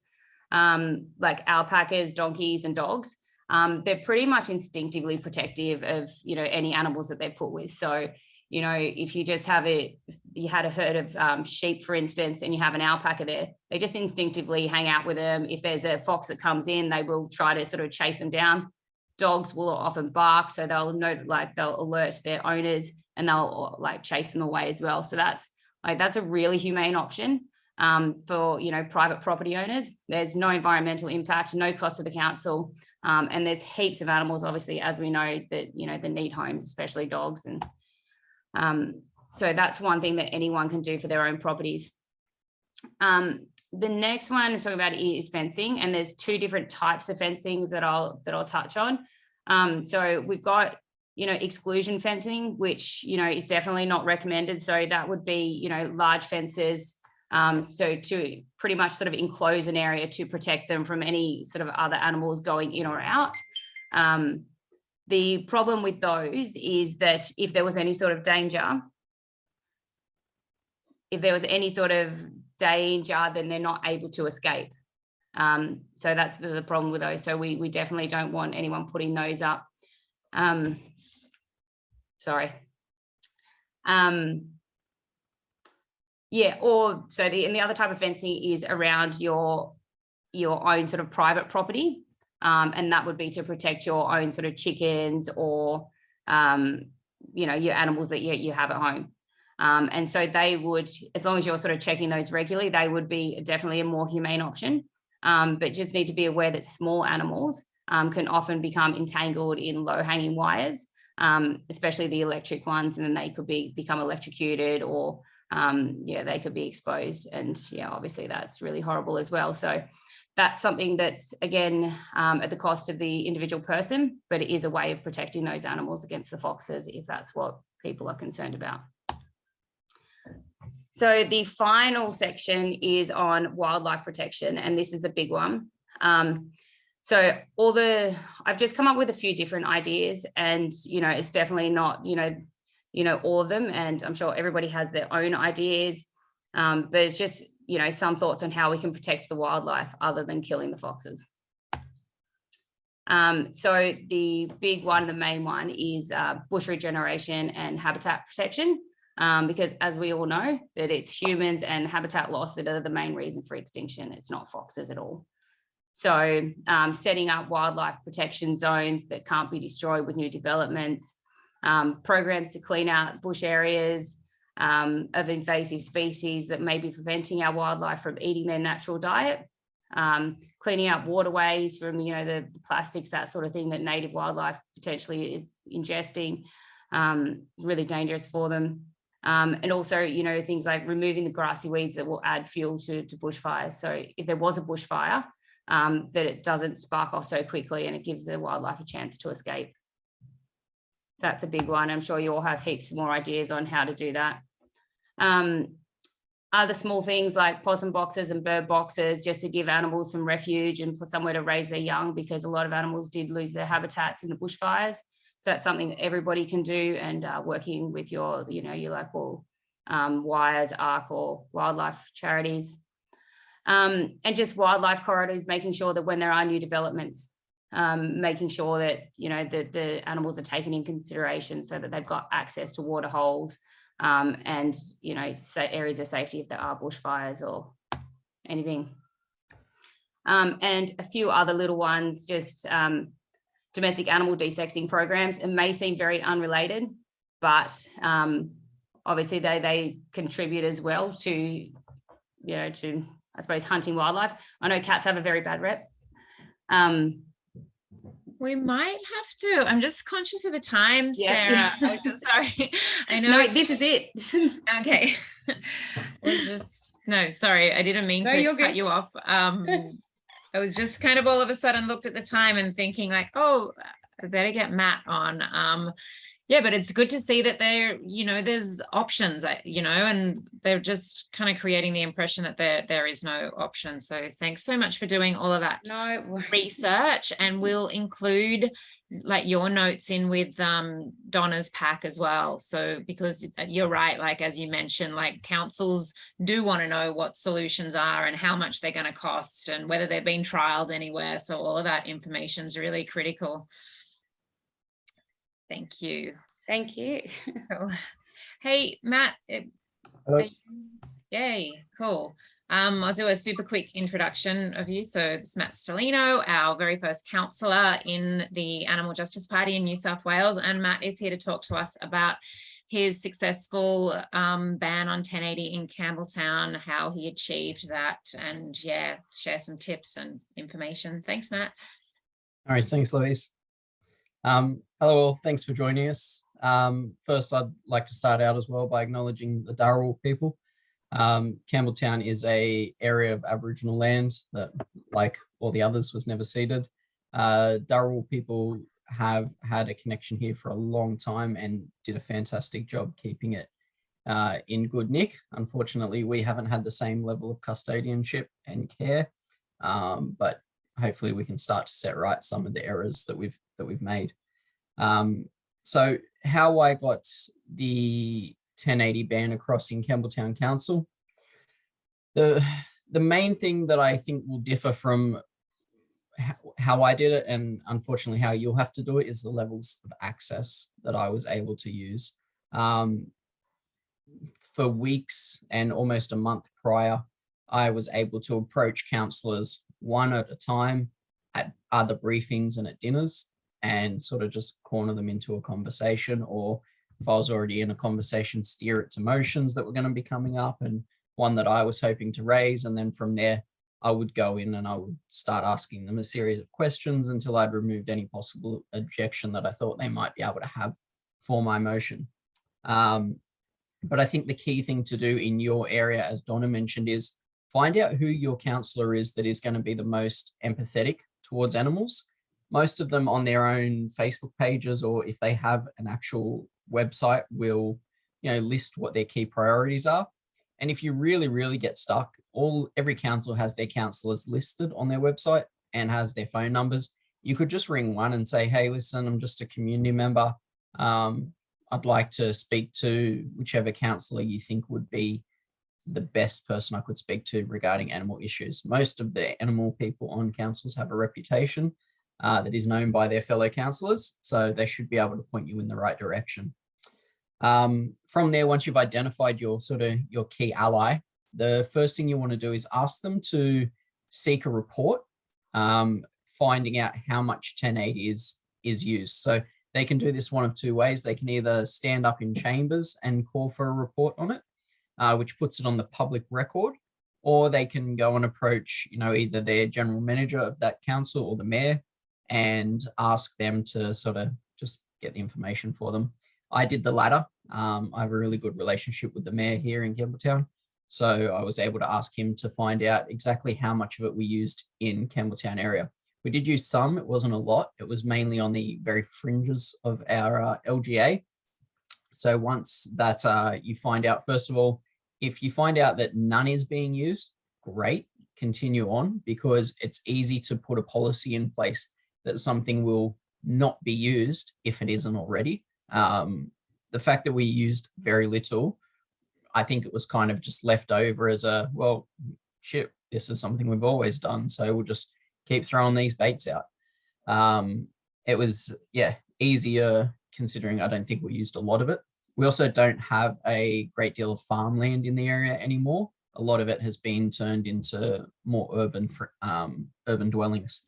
like alpacas, donkeys, and dogs, they're pretty much instinctively protective of, any animals that they're put with. So, if you just have you had a herd of sheep, for instance, and you have an alpaca there, they just instinctively hang out with them. If there's a fox that comes in, they will try to sort of chase them down. Dogs will often bark, so they'll alert their owners and they'll chase them away as well. So that's a really humane option for private property owners. There's no environmental impact, no cost to the council, and there's heaps of animals, obviously, as we know, that that need homes, especially dogs, and so that's one thing that anyone can do for their own properties. the next one I'm talking about is fencing, and there's two different types of fencing that I'll touch on. So we've got, exclusion fencing, which, is definitely not recommended. So that would be, large fences. So to pretty much sort of enclose an area to protect them from any sort of other animals going in or out. The problem with those is that if there was any sort of danger, then they're not able to escape. So that's the problem with those. So we definitely don't want anyone putting those up. Sorry. Yeah, or so the other type of fencing is around your own sort of private property. And that would be to protect your own sort of chickens or, your animals that you have at home. And so they would, as long as you're sort of checking those regularly, they would be definitely a more humane option. But just need to be aware that small animals can often become entangled in low-hanging wires, especially the electric ones, and then they could become electrocuted or, they could be exposed. And obviously that's really horrible as well. So that's something that's, again, at the cost of the individual person, but it is a way of protecting those animals against the foxes if that's what people are concerned about. So the final section is on wildlife protection, and this is the big one. So I've just come up with a few different ideas, and it's definitely not all of them, and I'm sure everybody has their own ideas, but it's just some thoughts on how we can protect the wildlife other than killing the foxes. So the big one, the main one, is bush regeneration and habitat protection. Because as we all know, that it's humans and habitat loss that are the main reason for extinction. It's not foxes at all. So setting up wildlife protection zones that can't be destroyed with new developments, programs to clean out bush areas of invasive species that may be preventing our wildlife from eating their natural diet, cleaning up waterways from the plastics, that sort of thing that native wildlife potentially is ingesting, really dangerous for them. And also, things like removing the grassy weeds that will add fuel to bushfires. So if there was a bushfire, that it doesn't spark off so quickly and it gives the wildlife a chance to escape. So that's a big one. I'm sure you all have heaps more ideas on how to do that. Other small things like possum boxes and bird boxes, just to give animals some refuge and for somewhere to raise their young, because a lot of animals did lose their habitats in the bushfires. So that's something that everybody can do, and working with your local Wires, ARC or wildlife charities. And just wildlife corridors, making sure that when there are new developments, making sure that, that the animals are taken in consideration so that they've got access to water holes and, areas of safety if there are bushfires or anything. And a few other little ones, just domestic animal desexing programs. It may seem very unrelated, but obviously they contribute as well to, to, I suppose, hunting wildlife. I know cats have a very bad rep. We might have to. I'm just conscious of the time, Sarah. Yeah. I was just sorry. I know. No, this is it. Okay. No, sorry. I didn't mean to cut you off. I was just kind of all of a sudden looked at the time and thinking like, oh, I better get Matt on. Yeah, but it's good to see that there's options, and they're just kind of creating the impression that there is no option. So thanks so much for doing all of that research, and we'll include like your notes in with Donna's pack as well. So because you're right, like as you mentioned, like councils do want to know what solutions are and how much they're going to cost and whether they've been trialed anywhere. So all of that information is really critical. Thank you. Thank you. Cool. Hey, Matt. Hello. Yay, cool. I'll do a super quick introduction of you. So this is Matt Stellino, our very first councillor in the Animal Justice Party in New South Wales. And Matt is here to talk to us about his successful ban on 1080 in Campbelltown, how he achieved that, and yeah, share some tips and information. Thanks, Matt. All right, thanks, Louise. Hello all, thanks for joining us. First, I'd like to start out as well by acknowledging the Dharawal people Campbelltown is a area of Aboriginal land that, like all the others, was never ceded. Dharawal people have had a connection here for a long time and did a fantastic job keeping it in good nick. Unfortunately, we haven't had the same level of custodianship and care, but hopefully we can start to set right some of the errors that we've made. So how I got the 1080 ban across in Campbelltown Council, the main thing that I think will differ from how I did it, and unfortunately how you'll have to do it, is the levels of access that I was able to use. For weeks and almost a month prior, I was able to approach councillors one at a time at other briefings and at dinners, and sort of just corner them into a conversation, or if I was already in a conversation, steer it to motions that were going to be coming up and one that I was hoping to raise. And then from there, I would go in and I would start asking them a series of questions until I'd removed any possible objection that I thought they might be able to have for my motion. But I think the key thing to do in your area, as Donna mentioned, is find out who your councillor is that is going to be the most empathetic towards animals. Most of them on their own Facebook pages, or if they have an actual website, will, list what their key priorities are. And if you really, really get stuck, every council has their councillors listed on their website and has their phone numbers. You could just ring one and say, hey, listen, I'm just a community member. I'd like to speak to whichever councillor you think would be the best person I could speak to regarding animal issues. Most of the animal people on councils have a reputation that is known by their fellow councillors, so they should be able to point you in the right direction. From there, once you've identified your key ally, the first thing you want to do is ask them to seek a report, finding out how much 1080 is used. So they can do this one of two ways. They can either stand up in chambers and call for a report on it, which puts it on the public record, or they can go and approach, either their general manager of that council or the mayor and ask them to sort of just get the information for them. I did the latter. I have a really good relationship with the mayor here in Campbelltown, so I was able to ask him to find out exactly how much of it we used in Campbelltown area. We did use some, it wasn't a lot. It was mainly on the very fringes of our LGA. So once that you find out, first of all, if you find out that none is being used, great, continue on, because it's easy to put a policy in place that something will not be used if it isn't already. The fact that we used very little, I think it was kind of just left over as a, well, shit, this is something we've always done, so we'll just keep throwing these baits out. It was, easier considering I don't think we used a lot of it. We also don't have a great deal of farmland in the area anymore. A lot of it has been turned into more urban dwellings.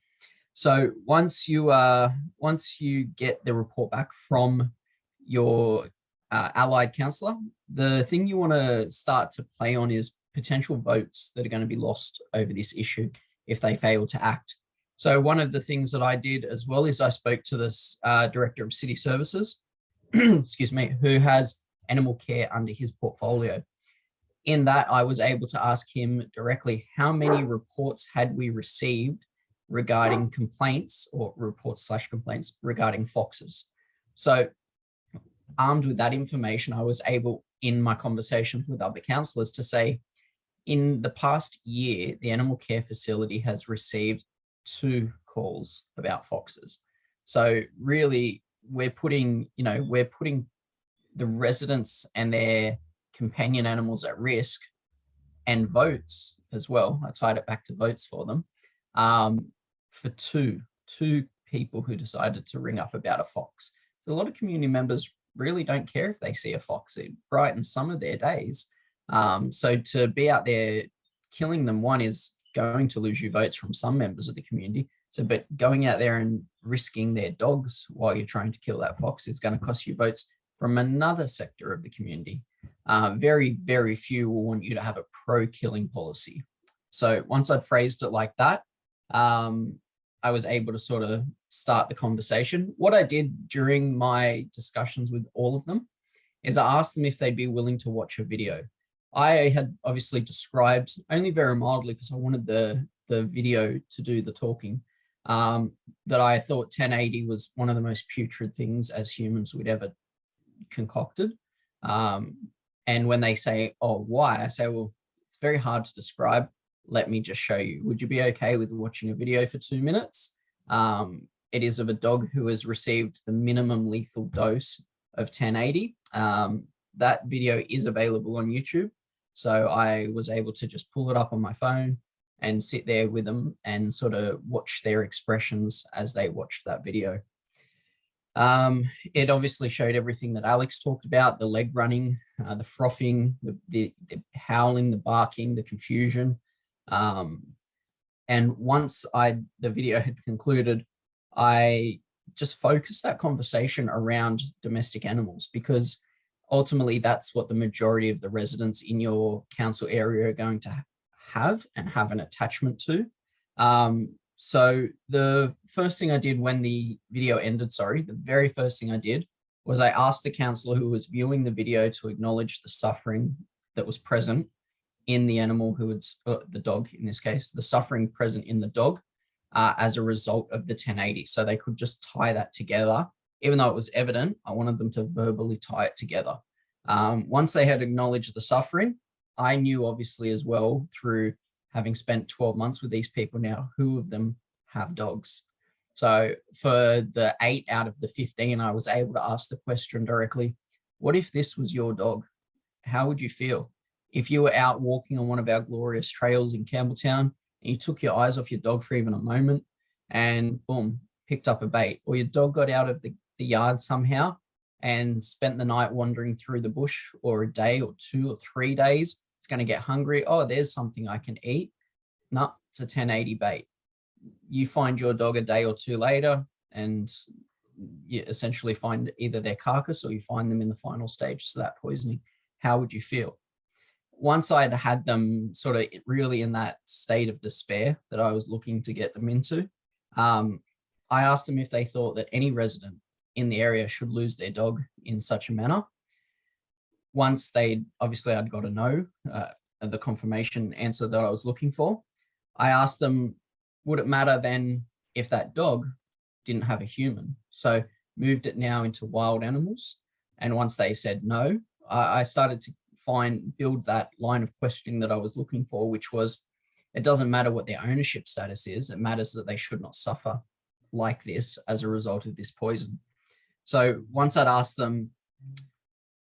So once you get the report back from your allied councillor, the thing you want to start to play on is potential votes that are going to be lost over this issue if they fail to act. So one of the things that I did as well is I spoke to this director of city services, excuse me, who has animal care under his portfolio. In that, I was able to ask him directly how many reports had we received regarding complaints or reports/complaints regarding foxes. So armed with that information, I was able, in my conversations with other councillors, to say, in the past year, the animal care facility has received 2 calls about foxes. So really, we're putting the residents and their companion animals at risk, and votes as well. I tied it back to votes for them, for two people who decided to ring up about a fox. So a lot of community members really don't care if they see a fox. It brightens some of their days. So to be out there killing them, one, is going to lose you votes from some members of the community. So, but going out there and risking their dogs while you're trying to kill that fox is going to cost you votes from another sector of the community. Very, very few will want you to have a pro-killing policy. So once I'd phrased it like that, I was able to sort of start the conversation. What I did during my discussions with all of them is I asked them if they'd be willing to watch a video. I had obviously described only very mildly because I wanted the video to do the talking, that I thought 1080 was one of the most putrid things as humans we'd ever concocted. And when they say, oh, why? I say, well, it's very hard to describe. Let me just show you. Would you be okay with watching a video for 2 minutes? It is of a dog who has received the minimum lethal dose of 1080. That video is available on YouTube. So I was able to just pull it up on my phone and sit there with them and sort of watch their expressions as they watched that video. It obviously showed everything that Alex talked about, the leg running, the frothing, the howling, the barking, the confusion. And once the video had concluded, I just focused that conversation around domestic animals, because ultimately that's what the majority of the residents in your council area are going to have and have an attachment to. So the first thing I did when the video ended, the very first thing I did was I asked the councillor who was viewing the video to acknowledge the suffering that was present in the animal the dog in this case, the suffering present in the dog as a result of the 1080. So they could just tie that together. Even though it was evident, I wanted them to verbally tie it together. Once they had acknowledged the suffering, I knew obviously as well, through having spent 12 months with these people now, who of them have dogs. So for the 8 out of the 15, I was able to ask the question directly, what if this was your dog? How would you feel? If you were out walking on one of our glorious trails in Campbelltown and you took your eyes off your dog for even a moment and boom, picked up a bait, or your dog got out of the yard somehow and spent the night wandering through the bush, or a day or 2 or 3 days, it's going to get hungry. Oh, there's something I can eat. No, it's a 1080 bait. You find your dog a day or 2 later and you essentially find either their carcass or you find them in the final stages of that poisoning. How would you feel? Once I'd had them sort of really in that state of despair that I was looking to get them into, I asked them if they thought that any resident in the area should lose their dog in such a manner. Once I'd got a no, the confirmation answer that I was looking for, I asked them, would it matter then if that dog didn't have a human? So moved it now into wild animals. And once they said no, I started to build that line of questioning that I was looking for, which was, it doesn't matter what their ownership status is. It matters that they should not suffer like this as a result of this poison. So once I'd asked them,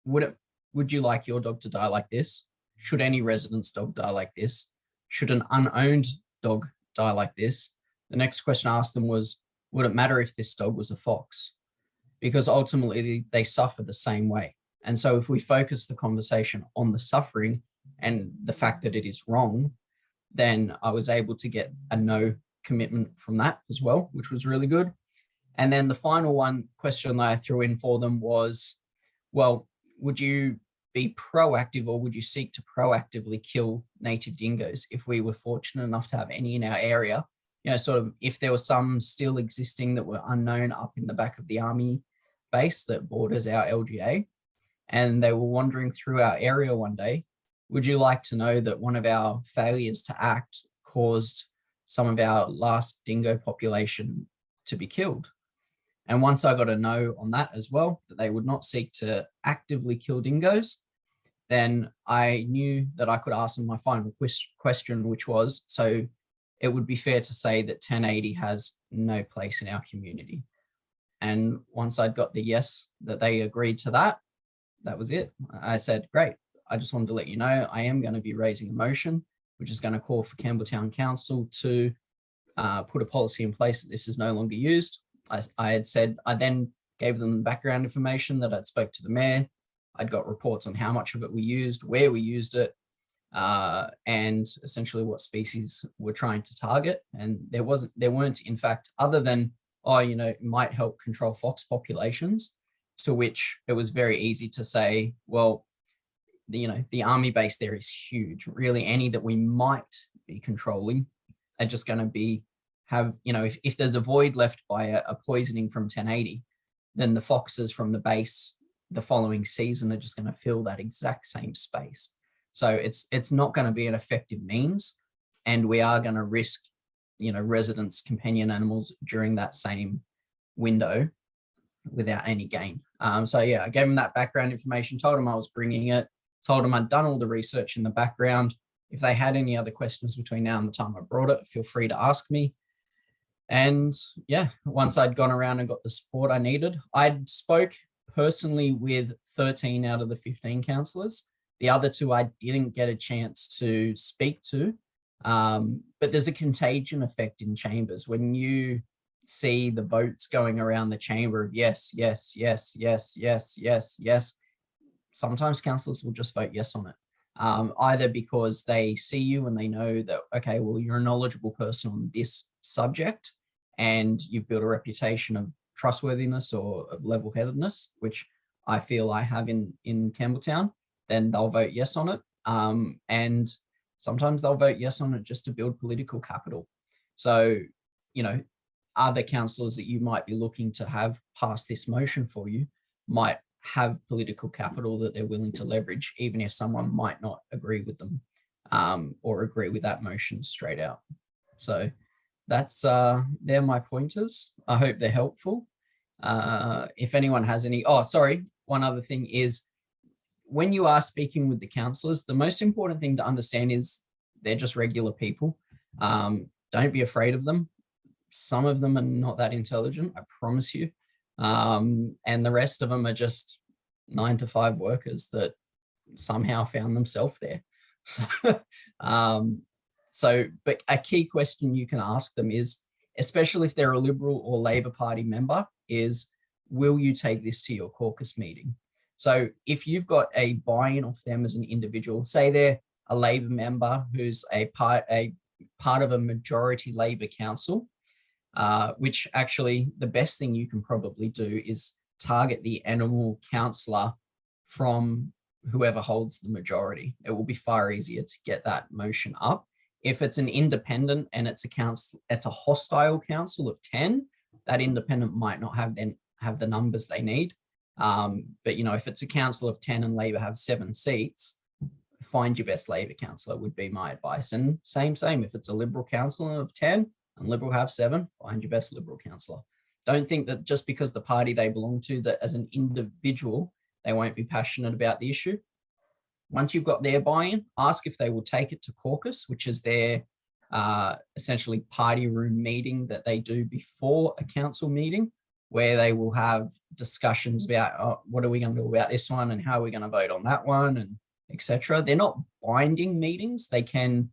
would you like your dog to die like this? Should any resident's dog die like this? Should an unowned dog die like this? The next question I asked them was, would it matter if this dog was a fox? Because ultimately they suffer the same way. And so if we focus the conversation on the suffering and the fact that it is wrong, then I was able to get a no commitment from that as well, which was really good. And then the final question that I threw in for them was, well, would you be proactive, or would you seek to proactively kill native dingoes if we were fortunate enough to have any in our area? You know, sort of if there were some still existing that were unknown up in the back of the army base that borders our LGA, and they were wandering through our area one day, would you like to know that one of our failures to act caused some of our last dingo population to be killed? And once I got a no on that as well, that they would not seek to actively kill dingoes, then I knew that I could ask them my final question, which was, so it would be fair to say that 1080 has no place in our community. And once I'd got the yes, that they agreed to that, that was it. I said, great. I just wanted to let you know I am going to be raising a motion, which is going to call for Campbelltown Council to put a policy in place that this is no longer used. I then gave them background information that I'd spoke to the mayor. I'd got reports on how much of it we used, where we used it, and essentially what species we're trying to target. And there weren't, in fact, other than, it might help control fox populations, to which it was very easy to say, well, the army base there is huge. Really, any that we might be controlling are just going to if there's a void left by a poisoning from 1080, then the foxes from the base the following season are just going to fill that exact same space. So it's not going to be an effective means, and we are going to risk, residents' companion animals during that same window without any gain. So yeah, I gave them that background information, told them I was bringing it, told them I'd done all the research in the background. If they had any other questions between now and the time I brought it, feel free to ask me. And yeah, once I'd gone around and got the support I needed, I'd spoke personally with 13 out of the 15 councillors. The other 2 I didn't get a chance to speak to, but there's a contagion effect in chambers. When you see the votes going around the chamber of yes, yes, yes, yes, yes, yes, yes, sometimes councillors will just vote yes on it. Either because they see you and they know that, okay, well, you're a knowledgeable person on this subject and you've built a reputation of trustworthiness or of level-headedness, which I feel I have in Campbelltown, then they'll vote yes on it. And sometimes they'll vote yes on it just to build political capital. So, other councillors that you might be looking to have pass this motion for you might have political capital that they're willing to leverage, even if someone might not agree with them or agree with that motion straight out. So that's they're my pointers. I hope they're helpful. If anyone has any, one other thing is, when you are speaking with the councillors, the most important thing to understand is they're just regular people. Don't be afraid of them. Some of them are not that intelligent, I promise you. And the rest of them are just 9-to-5 workers that somehow found themselves there. But a key question you can ask them is, especially if they're a Liberal or Labor Party member, is, will you take this to your caucus meeting? So if you've got a buy-in off them as an individual, say they're a Labor member who's a part of a majority Labor council, which actually the best thing you can probably do is target the animal councillor from whoever holds the majority. It will be far easier to get that motion up. If it's an independent and it's a hostile council of 10, that independent might not have the numbers they need. But if it's a council of 10 and Labor have 7 seats, find your best Labor councillor would be my advice. And same, if it's a Liberal councillor of 10 and Liberal have 7, find your best Liberal councillor. Don't think that just because the party they belong to, that as an individual, they won't be passionate about the issue. Once you've got their buy-in, ask if they will take it to caucus, which is their essentially party room meeting that they do before a council meeting, where they will have discussions about what are we going to do about this one and how are we going to vote on that one, and etc. They're not binding meetings. They can,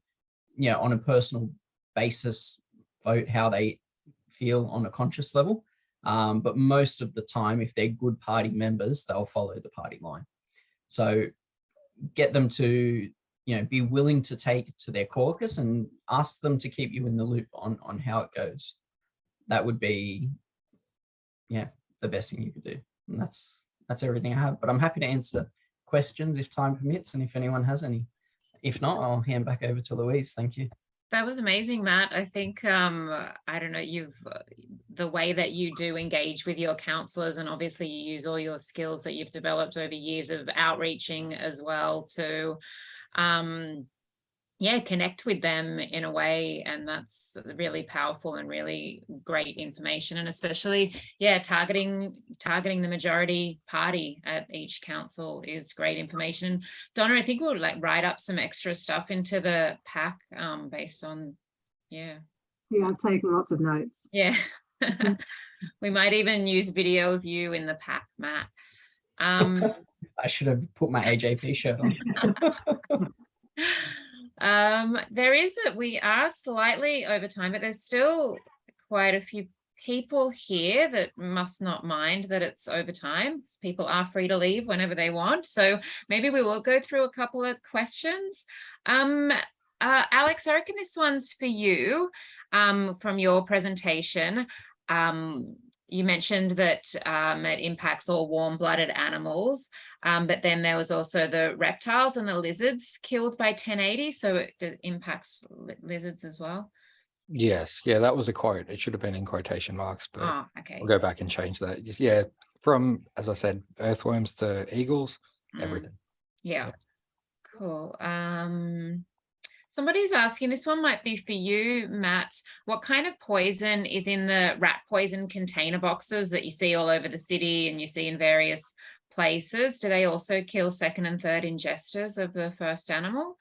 on a personal basis, vote how they feel on a conscious level. But most of the time, if they're good party members, they'll follow the party line. So get them to, be willing to take it to their caucus and ask them to keep you in the loop on how it goes. That would be, the best thing you could do. And that's everything I have, but I'm happy to answer questions if time permits and if anyone has any. If not, I'll hand back over to Louise. Thank you. That was amazing, Matt. I think, I don't know, the way that you do engage with your councillors, and obviously you use all your skills that you've developed over years of outreaching as well to, connect with them in a way. And that's really powerful and really great information. And especially, targeting the majority party at each council is great information. Donna, I think we'll write up some extra stuff into the pack based on, I've taken lots of notes. We might even use video of you in the pack, Matt. I should have put my AJP shirt on. We are slightly over time, but there's still quite a few people here that must not mind that it's over time. People are free to leave whenever they want. So maybe we will go through a couple of questions. Alex, I reckon this one's for you from your presentation. You mentioned that it impacts all warm-blooded animals, but then there was also the reptiles and the lizards killed by 1080, so it impacts lizards as well? Yes, that was a quote. It should have been in quotation marks, but okay. I'll go back and change that. From, as I said, earthworms to eagles, everything. Cool. Somebody's asking, this one might be for you, Matt. What kind of poison is in the rat poison container boxes that you see all over the city and you see in various places? Do they also kill second and third ingesters of the first animal?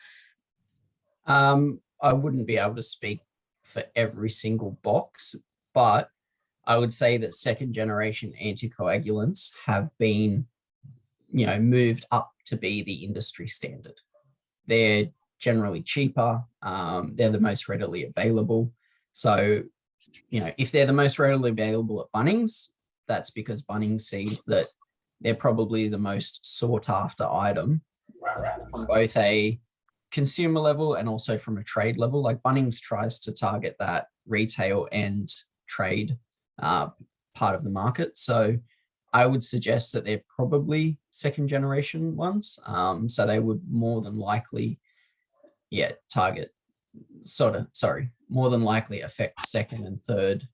I wouldn't be able to speak for every single box, but I would say that second generation anticoagulants have been, moved up to be the industry standard. They're generally cheaper. They're the most readily available. So, if they're the most readily available at Bunnings, that's because Bunnings sees that they're probably the most sought after item on both a consumer level and also from a trade level. Like Bunnings tries to target that retail and trade part of the market. So I would suggest that they're probably second generation ones. So they would more than likely, more than likely affect second and third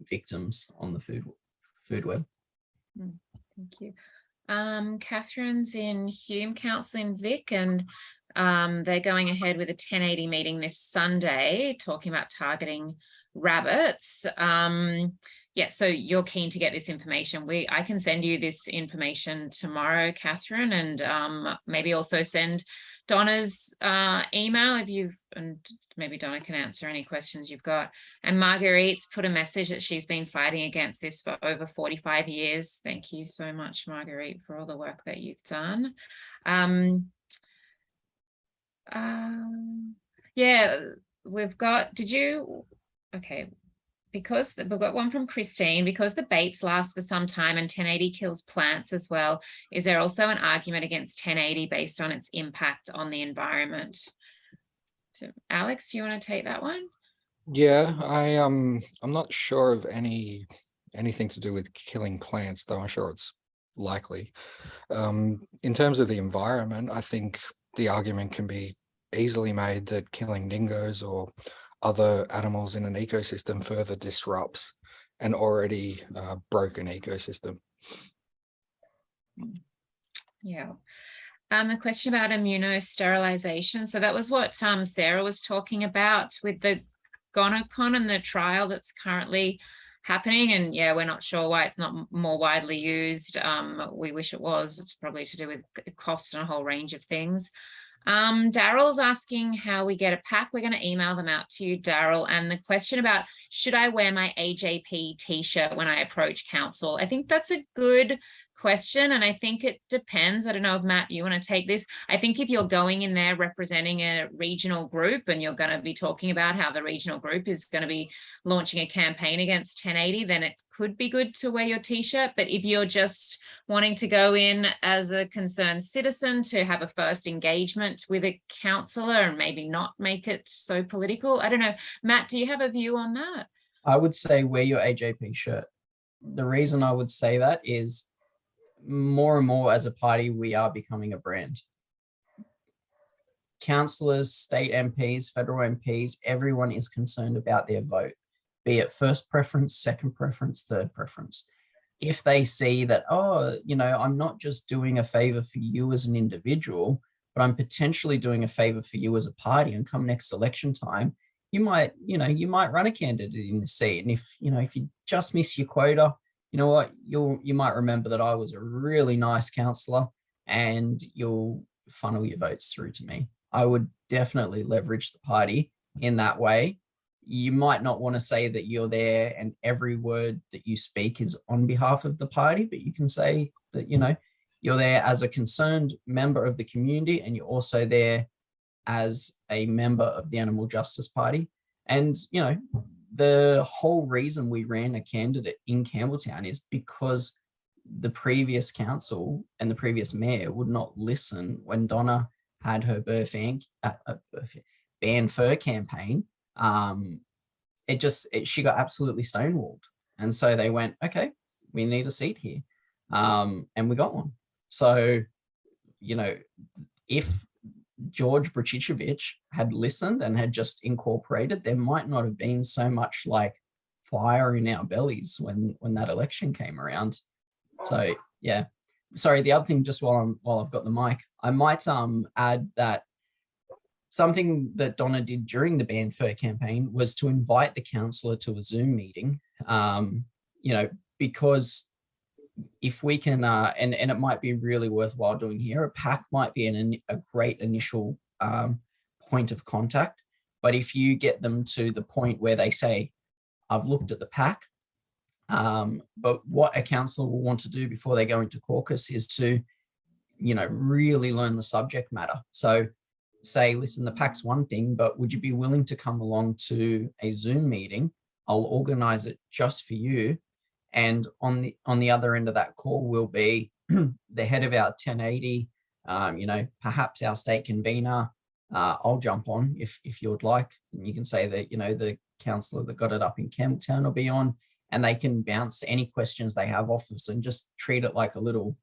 victims on the food web. Thank you. Catherine's in Hume Council in Vic, and they're going ahead with a 1080 meeting this Sunday talking about targeting rabbits. Yeah, so you're keen to get this information. I can send you this information tomorrow, Catherine, and maybe also send Donna's email and maybe Donna can answer any questions you've got. And Marguerite's put a message that she's been fighting against this for over 45 years. Thank you so much, Marguerite, for all the work that you've done. Yeah, we've got, okay. Because we've got one from Christine, because the baits last for some time and 1080 kills plants as well, is there also an argument against 1080 based on its impact on the environment? So Alex, do you want to take that one? Yeah, I'm not sure of anything to do with killing plants, though I'm sure it's likely. In terms of the environment, I think the argument can be easily made that killing dingoes or other animals in an ecosystem further disrupts an already broken ecosystem. Yeah. A question about immunosterilization. So that was what Sarah was talking about with the Gonocon and the trial that's currently happening. And yeah, we're not sure why it's not more widely used. We wish it was. It's probably to do with cost and a whole range of things. Daryl's asking how we get a pack. We're going to email them out to you, Daryl. And the question about, should I wear my AJP t-shirt when I approach council? I think that's a good question. And I think it depends. I don't know if Matt, you want to take this. I think if you're going in there representing a regional group and you're going to be talking about how the regional group is going to be launching a campaign against 1080, then it could be good to wear your t-shirt. But if you're just wanting to go in as a concerned citizen to have a first engagement with a councillor and maybe not make it so political, I don't know. Matt, do you have a view on that? I would say wear your AJP shirt. The reason I would say that is more and more as a party, we are becoming a brand. Councillors, state MPs, federal MPs, everyone is concerned about their vote, be it first preference, second preference, third preference. If they see that, oh, I'm not just doing a favor for you as an individual, but I'm potentially doing a favor for you as a party, and come next election time, you might run a candidate in the seat. And if you just miss your quota, you know what, you might remember that I was a really nice councillor and you'll funnel your votes through to me. I would definitely leverage the party in that way. You might not want to say that you're there and every word that you speak is on behalf of the party, but you can say that, you're there as a concerned member of the community and you're also there as a member of the Animal Justice Party. And, the whole reason we ran a candidate in Campbelltown is because the previous council and the previous mayor would not listen when Donna had her ban fur campaign. She got absolutely stonewalled. And so they went, okay, we need a seat here. And we got one. So, if George Brachicevich had listened and had just incorporated, there might not have been so much like fire in our bellies when that election came around. So yeah, sorry, the other thing, just while I've got the mic, I might add that something that Donna did during the Ban Fur campaign was to invite the councillor to a Zoom meeting, you know, because if we can, and it might be really worthwhile doing here, a pack might be a great initial point of contact. But if you get them to the point where they say, I've looked at the pack, but what a councillor will want to do before they go into caucus is to, you know, really learn the subject matter. So say, listen, the pack's one thing, but would you be willing to come along to a Zoom meeting? I'll organize it just for you. And on the other end of that call will be the head of our 1080, you know, perhaps our state convener. I'll jump on if you'd like. And you can say that, you know, the councillor that got it up in Campbelltown will be on, and they can bounce any questions they have off us and just treat it like a little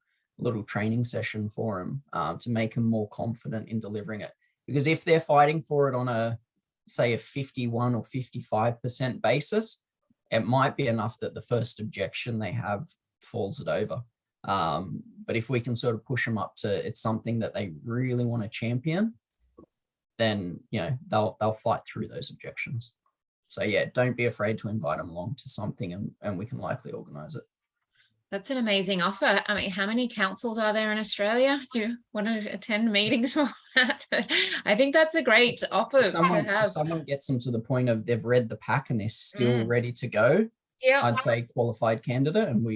training session for them, to make them more confident in delivering it. Because if they're fighting for it on a, say, a 51 or 55% basis, it might be enough that the first objection they have falls it over. But if we can sort of push them up to, it's something that they really want to champion, then, you know, they'll fight through those objections. So yeah, don't be afraid to invite them along to something, and we can likely organize it. That's an amazing offer. I mean, how many councils are there in Australia? Do you want to attend meetings for that? I think that's a great offer to have. If someone gets them to the point of they've read the pack and they're still ready to go, yeah, I'd say qualified candidate, and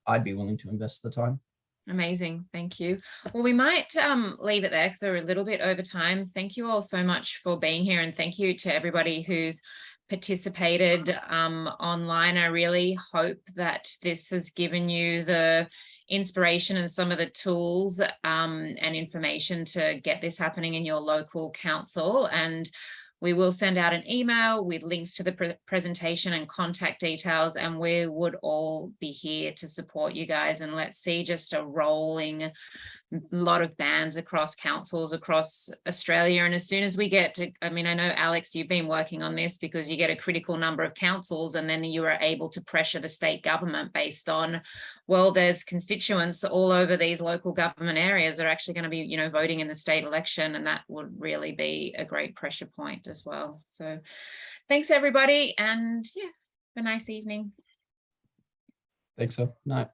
I'd be willing to invest the time. Amazing. Thank you. Well, we might leave it there because we're a little bit over time. Thank you all so much for being here, and thank you to everybody who's participated online. I really hope that this has given you the inspiration and some of the tools and information to get this happening in your local council. And we will send out an email with links to the presentation and contact details, and we would all be here to support you guys. And let's see just a rolling lot of bans across councils across Australia. And as soon as we get to, I mean, I know, Alex, you've been working on this because you get a critical number of councils, and then you are able to pressure the state government based on, well, there's constituents all over these local government areas that are actually going to be, you know, voting in the state election, and that would really be a great pressure point as well. So thanks everybody, and yeah, have a nice evening. Thanks so. Night.